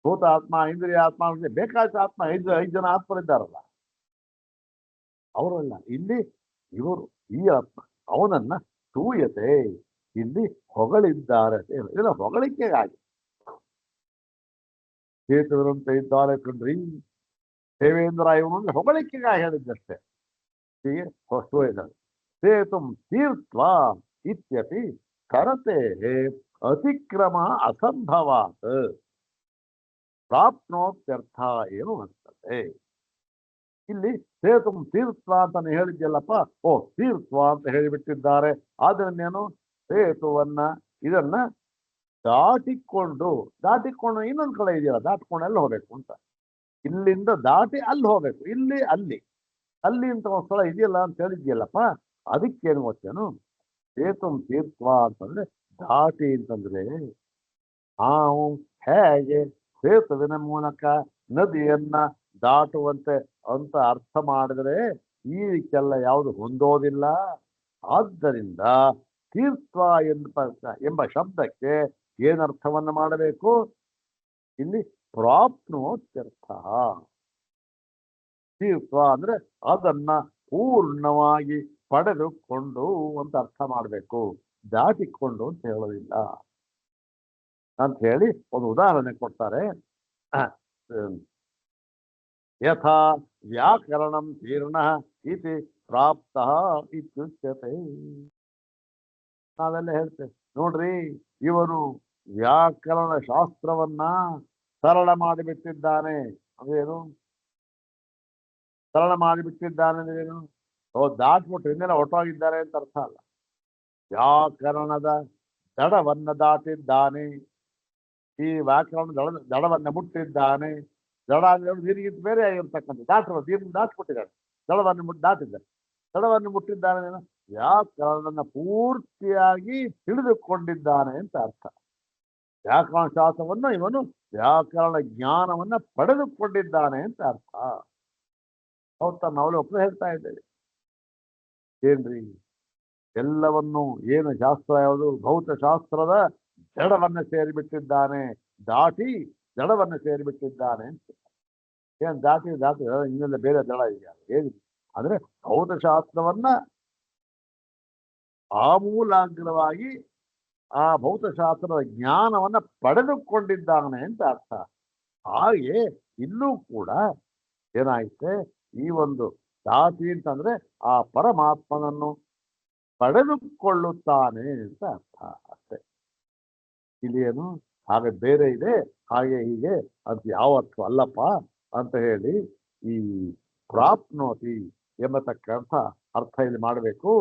ಭೂತ ಆತ್ಮ, ಇಂದ್ರಿಯ ಆತ್ಮ, ಬೇಕಾದ ಆತ್ಮ, ಐದು ಜನ ಆತ್ಮರಿದ್ದಾರಲ್ಲ, ಅವರಲ್ಲ. ಇಲ್ಲಿ ಇವರು ಈ ಆತ್ಮ ಅವನನ್ನ ತೂಯತೆ, ಇಲ್ಲಿ ಹೊಗಳಿದ್ದಾರೆ. ಇಲ್ಲ, ಹೊಗಳಿಕೆಗಾಗಿ ಸೇತುವಿನಂತೆ ಇದ್ದಾರೆ ಕಣ್ರಿ ದೇವೇಂದ್ರ ಇವನು ಹೊಗಳಿಕೆಗಾಗಿ ಹೇಳಿದ್ದಷ್ಟೇ. ಹೀಗೆ ಹೊಸ್ತು ಇದ್ದಾರೆ. ಸೇತುಂ ತೀರ್ಥ ಇತ್ಯಪಿ ಕರತೆ ಅತಿಕ್ರಮ ಅಸಂಭವಾತ್ ಪ್ರಾಪ್ನೋತ್ಯರ್ಥ ಏನು ಅನ್ಸುತ್ತೆ. ಇಲ್ಲಿ ಸೇತುಂ ತೀರ್ಥ ಅಂತಾನೆ ಹೇಳಿದ್ಯಲ್ಲಪ್ಪ, ಓ ತೀರ್ಥ ಅಂತ ಹೇಳಿಬಿಟ್ಟಿದ್ದಾರೆ. ಆದ್ರನ್ನೇನು ಸೇತುವನ್ನ ಇದನ್ನ ದಾಟಿಕೊಂಡು ಇನ್ನೊಂದು ಕಡೆ ಇದೆಯಲ್ಲ, ದಾಟ್ಕೊಂಡು ಅಲ್ಲಿ ಹೋಗ್ಬೇಕು ಅಂತ, ಇಲ್ಲಿಂದ ದಾಟಿ ಅಲ್ಲಿ ಹೋಗ್ಬೇಕು, ಇಲ್ಲಿ ಅಲ್ಲಿ ಅಂತ ಒಂದು ಸ್ಥಳ ಇದೆಯಲ್ಲ ಅಂತ ಹೇಳಿದ್ಯಲ್ಲಪ್ಪ, ಅದಕ್ಕೇನು ಗೊತ್ತೇನು? ಸೇತುಂ ತೀರ್ಥ ಅಂತಂದ್ರೆ ದಾಟಿ ಅಂತಂದ್ರೆ ನಾವು ಹೇಗೆ ಸೇತುವಿನ ಮೂಲಕ ನದಿಯನ್ನ ದಾಟುವಂತೆ ಅಂತ ಅರ್ಥ ಮಾಡಿದ್ರೆ ಈಕೆಲ್ಲ ಯಾವುದು ಹೊಂದೋದಿಲ್ಲ. ಆದ್ದರಿಂದ ತೀರ್ಥ ಎಂಬ ಶಬ್ದಕ್ಕೆ ಏನರ್ಥವನ್ನ ಮಾಡಬೇಕು? ಇಲ್ಲಿ ಪ್ರಾಪ್ನೋತ್ಯರ್ಥ. ತೀರ್ಥ ಅಂದ್ರೆ ಅದನ್ನ ಪೂರ್ಣವಾಗಿ ಪಡೆದುಕೊಂಡು ಅಂತ ಅರ್ಥ ಮಾಡಬೇಕು, ದಾಟಿಕೊಂಡು ಅಂತ ಹೇಳೋದಿಲ್ಲ. ಅಂತ ಹೇಳಿ ಒಂದು ಉದಾಹರಣೆ ಕೊಡ್ತಾರೆ. ಹ್ಮ್. ಯಥಾ ವ್ಯಾಕರಣಂ ತೀರ್ಣ ಇತಿ ಪ್ರಾಪ್ತ ಇತ್ಯುಚ್ಯತೆ. ನಾವೆಲ್ಲ ಹೇಳ್ತೇವೆ ನೋಡ್ರಿ, ಇವರು ವ್ಯಾಕರಣ ಶಾಸ್ತ್ರವನ್ನ ಸರಳ ಮಾಡಿಬಿಟ್ಟಿದ್ದಾನೆ. ಅದೇನು ಸರಳ ಮಾಡಿಬಿಟ್ಟಿದ್ದಾನೆ ಅಂದ್ರೇನು? ದಾಟ್ಬಿಟ್ಟು ಇನ್ನೆಲ್ಲ ಹೊರಟೋಗಿದ್ದಾರೆ ಅಂತ ಅರ್ಥ ಅಲ್ಲ. ವ್ಯಾಕರಣದ ದಡವನ್ನ ದಾಟಿದ್ದಾನೆ. ಈ ವ್ಯಾಕರಣ ದಡವನ್ನ ಮುಟ್ಟಿದ್ದಾನೆ. ದಡ ಅಂದ್ರೆ ನೀರಿಗಿಂತ ಬೇರೆ ಆಗಿರ್ತಕ್ಕಂಥ ದಾಟಿರೋ ನೀರನ್ನು ದಾಟಿಬಿಟ್ಟಿದ್ದಾನೆ. ದಡವನ್ನು ದಾಟಿದ್ದಾನೆ. ದಡವನ್ನು ಮುಟ್ಟಿದ್ದಾನೆ. ವ್ಯಾಕರಣನ ಪೂರ್ತಿಯಾಗಿ ತಿಳಿದುಕೊಂಡಿದ್ದಾನೆ ಅಂತ ಅರ್ಥ. ವ್ಯಾಕರಣ ಶಾಸ್ತ್ರವನ್ನು ಇವನು ವ್ಯಾಕರಣ ಜ್ಞಾನವನ್ನ ಪಡೆದುಕೊಂಡಿದ್ದಾನೆ ಅಂತ ಅರ್ಥ. ಹೌದಾ? ನಾವಲ್ಲಿ ಒಪ್ಪು ಹೇಳ್ತಾ ಇದ್ದೇವೆ. ಏನ್ರಿ ಎಲ್ಲವನ್ನು ಏನು ಶಾಸ್ತ್ರ ಯಾವುದು? ಭೌತಶಾಸ್ತ್ರದ ಜಡವನ್ನ ಸೇರಿಬಿಟ್ಟಿದ್ದಾನೆ. ದಾಟಿ ಜಡವನ್ನ ಸೇರಿಬಿಟ್ಟಿದ್ದಾನೆ ಅಂತ. ಏನ್ ದಾಟಿ ಇನ್ನೆಲ್ಲ ಬೇರೆ ದಳ ಇದೆಯಾ? ಏನಿದೆ ಅಂದ್ರೆ ಭೌತಶಾಸ್ತ್ರವನ್ನ ಆಮೂಲಾಗ್ರವಾಗಿ ಆ ಭೌತಶಾಸ್ತ್ರದ ಜ್ಞಾನವನ್ನ ಪಡೆದುಕೊಂಡಿದ್ದಾನೆ ಅಂತ ಅರ್ಥ. ಹಾಗೆ ಇಲ್ಲೂ ಕೂಡ ಏನಾಯ್ತೆ, ಈ ಒಂದು ದಾತಿ ಅಂತಂದ್ರೆ ಆ ಪರಮಾತ್ಮನನ್ನು ಪಡೆದುಕೊಳ್ಳುತ್ತಾನೆ ಅಂತ ಅರ್ಥ ಅಷ್ಟೇ. ಇಲ್ಲಿ ಏನು ಹಾಗೆ ಬೇರೆ ಇದೆ, ಹಾಗೆ ಹೀಗೆ ಅಂತ ಯಾವ ಅರ್ಥ ಅಲ್ಲಪ್ಪ ಅಂತ ಹೇಳಿ ಈ ಪ್ರಾಪ್ನೋತಿ ಎಂಬತಕ್ಕಂಥ ಅರ್ಥ ಇಲ್ಲಿ ಮಾಡಬೇಕು.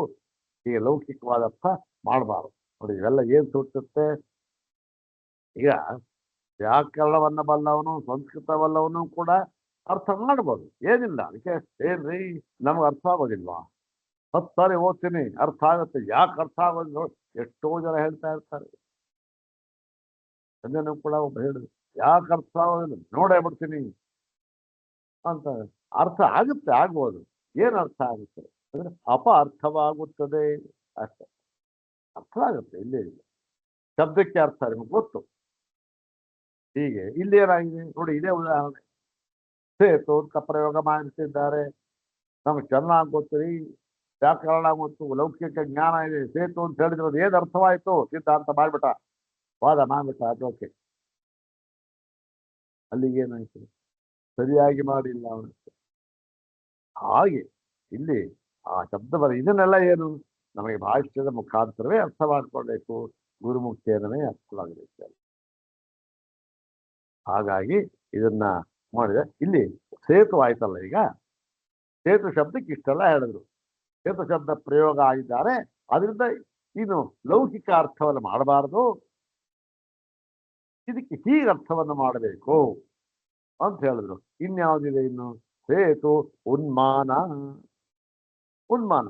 ಈ ಲೌಕಿಕವಾದ ಅರ್ಥ ಮಾಡಬಾರದು. ನೋಡಿ ಇವೆಲ್ಲ ಏನ್ ಸೂಚಿಸುತ್ತೆ? ಈಗ ವ್ಯಾಕರಣವನ್ನ ಬಲ್ಲವನು ಸಂಸ್ಕೃತವಲ್ಲವನು ಕೂಡ ಅರ್ಥ ಮಾಡ್ಬೋದು, ಏನಿಲ್ಲ. ಅದಕ್ಕೆ ಏನ್ರಿ ನಮ್ಗೆ ಅರ್ಥ ಆಗೋದಿಲ್ವಾ? 10 ಸಾರಿ ಓದ್ತೀನಿ ಅರ್ಥ ಆಗುತ್ತೆ. ಯಾಕೆ ಅರ್ಥ ಆಗೋದಿಲ್ಲ? ಎಷ್ಟೋ ಜನ ಹೇಳ್ತಾ ಇರ್ತಾರೆ. ಅದನ್ನು ಕೂಡ ಒಬ್ಬ ಹೇಳಿದ್ರು, ಯಾಕೆ ಅರ್ಥ ಆಗೋದಿಲ್ಲ ನೋಡೇ ಬಿಡ್ತೀನಿ ಅಂತ. ಅರ್ಥ ಆಗುತ್ತೆ, ಆಗ್ಬೋದು. ಏನ್ ಅರ್ಥ ಆಗುತ್ತೆ ಅಂದ್ರೆ ಅರ್ಥವಾಗುತ್ತದೆ ಅಷ್ಟೇ. ಅರ್ಥ ಆಗುತ್ತೆ, ಇಲ್ಲೇ ಇಲ್ಲ. ಶಬ್ದಕ್ಕೆ ಅರ್ಥ ನಿಮ್ಗೆ ಗೊತ್ತು. ಹೀಗೆ ಇಲ್ಲಿ ಏನಾಗಿದೆ ನೋಡಿ, ಇದೇ ಉದಾಹರಣೆ. ಸೇತು ಅಂತ ಪ್ರಯೋಗ ಮಾಡ್ತಿದ್ದಾರೆ. ನಮ್ಗೆ ಚೆನ್ನಾಗಿ ಗೊತ್ತಿರಿ, ವ್ಯಾಕರಣ ಗೊತ್ತು, ಲೌಕಿಕ ಜ್ಞಾನ ಇದೆ. ಸೇತು ಅಂತ ಹೇಳಿದ್ರೆ ಏನ್ ಅರ್ಥವಾಯ್ತು? ಸಿದ್ಧಾಂತ ಮಾಡ್ಬಿಟ್ಟ, ವಾದ ಮಾಡ್ಬಿಟ್ಟ, ಅದಕ್ಕೆ ಅಲ್ಲಿಗೆ ಏನಾಯ್ತು? ಸರಿಯಾಗಿ ಮಾಡಿಲ್ಲ ಅವನು. ಹಾಗೆ ಇಲ್ಲಿ ಆ ಶಬ್ದ ಇದನ್ನೆಲ್ಲ ಏನು ನಮಗೆ ಭಾಷ್ಯದ ಮುಖಾಂತರವೇ ಅರ್ಥ ಮಾಡ್ಕೊಳ್ಬೇಕು, ಗುರುಮುಖೇನವೇ ಅರ್ಥವಾಗಬೇಕು. ಹಾಗಾಗಿ ಇದನ್ನ ಮಾಡಿದೆ. ಇಲ್ಲಿ ಸೇತು ಆಯ್ತಲ್ಲ, ಈಗ ಸೇತು ಶಬ್ದಕ್ಕೆ ಇಷ್ಟೆಲ್ಲ ಹೇಳಿದ್ರು. ಸೇತು ಶಬ್ದ ಪ್ರಯೋಗ ಆಗಿದ್ದಾರೆ, ಅದರಿಂದ ಇನ್ನು ಲೌಕಿಕ ಅರ್ಥವನ್ನು ಮಾಡಬಾರದು, ಇದಕ್ಕೆ ಹೀಗೆ ಅರ್ಥವನ್ನು ಮಾಡಬೇಕು ಅಂತ ಹೇಳಿದ್ರು. ಇನ್ಯಾವುದಿದೆ ಇನ್ನು? ಸೇತು ಉನ್ಮಾನ. ಉನ್ಮಾನ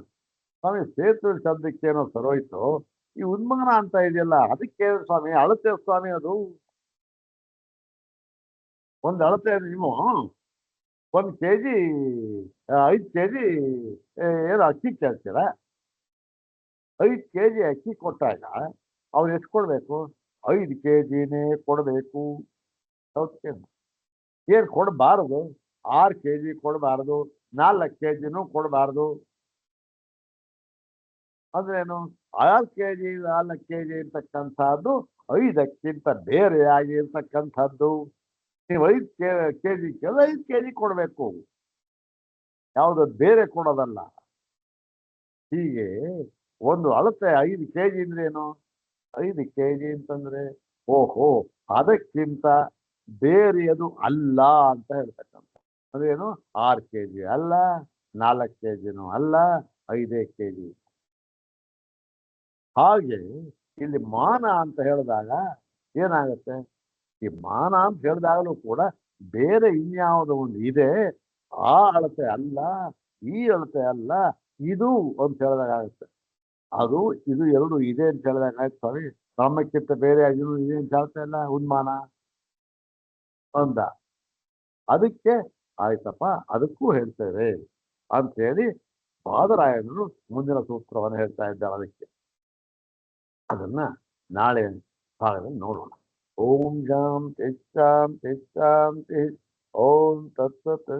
ಸ್ವಾಮಿ, ಸೇತು ಶಬ್ದಕ್ಕೇನೋ ಸರೋಯ್ತು, ಈ ಉನ್ಮಾನ ಅಂತ ಇದೆಯಲ್ಲ ಅದಕ್ಕೆ ಸ್ವಾಮಿ ಅಳತೆ ಸ್ವಾಮಿ. ಅದು ಒಂದು ಅಳತೆ. ನೀವು 1 kg 5 kg ಏನು ಅಕ್ಕಿ ಕೇಳ್ತೀರ? 5 kg ಅಕ್ಕಿ ಕೊಟ್ಟಾಗ ಅವ್ರು ಎಷ್ಟು ಕೊಡ್ಬೇಕು? 5 kgನೇ ಕೊಡಬೇಕು. ಏನು ಕೊಡಬಾರದು? 6 kg ಕೊಡಬಾರದು, 4 kgನೂ ಕೊಡಬಾರದು. ಅಂದ್ರೇನು? 6 kg 4 kg ಇರ್ತಕ್ಕಂಥದ್ದು 5ಕ್ಕಿಂತ ಬೇರೆಯಾಗಿ ಇರ್ತಕ್ಕಂಥದ್ದು. ನೀವು 5 kg 5 kg ಕೊಡಬೇಕು, ಯಾವುದು ಬೇರೆ ಕೊಡೋದಲ್ಲ. ಹೀಗೆ ಒಂದು ಅಳತೆ 5 kg ಅಂದ್ರೇನು? 5 kg ಅಂತಂದ್ರೆ ಓಹೋ ಅದಕ್ಕಿಂತ ಬೇರೆಯದು ಅಲ್ಲ ಅಂತ ಹೇಳ್ತಕ್ಕಂಥ. ಅದೇನು? 6 kg ಅಲ್ಲ, 4 kgನೂ ಅಲ್ಲ, 5 kg. ಹಾಗೆ ಇಲ್ಲಿ ಮಾನ ಅಂತ ಹೇಳಿದಾಗ ಏನಾಗುತ್ತೆ? ಈ ಮಾನ ಅಂತ ಹೇಳಿದಾಗಲೂ ಕೂಡ ಬೇರೆ ಇನ್ಯಾವುದೋ ಒಂದು ಇದೆ, ಆ ಅಳತೆ ಅಲ್ಲ, ಈ ಅಳತೆ ಅಲ್ಲ, ಇದು ಅಂತ ಹೇಳಿದಾಗ ಆಗುತ್ತೆ. ಅದು ಇದು ಎರಡು ಇದೆ ಅಂತ ಹೇಳಿದಾಗ ಆಯ್ತು ಸ್ವಾಮಿ. ಬ್ರಹ್ಮಕ್ಕಿಂತ ಬೇರೆ ಇದು ಇದೆ ಅಂತ ಹೇಳ್ತಾ ಇಲ್ಲ ಉನ್ಮಾನ ಅಂದ. ಅದಕ್ಕೆ ಆಯ್ತಪ್ಪ, ಅದಕ್ಕೂ ಹೇಳ್ತೇವೆ ಅಂತ ಹೇಳಿ ಬಾದರಾಯಣರು ಮುಂದಿನ ಸೂತ್ರವನ್ನು ಹೇಳ್ತಾ ಇದ್ದಾರೆ. ಅದಕ್ಕೆ ಅದನ್ನ ನಾಳೆ ಭಾಗದಲ್ಲಿ ನೋಡೋಣ. ಓಂ ಶಾಂತಿ ಶಾಂತಿ ಶಾಂತಿ. ಓಂ ತತ್ಸತ್.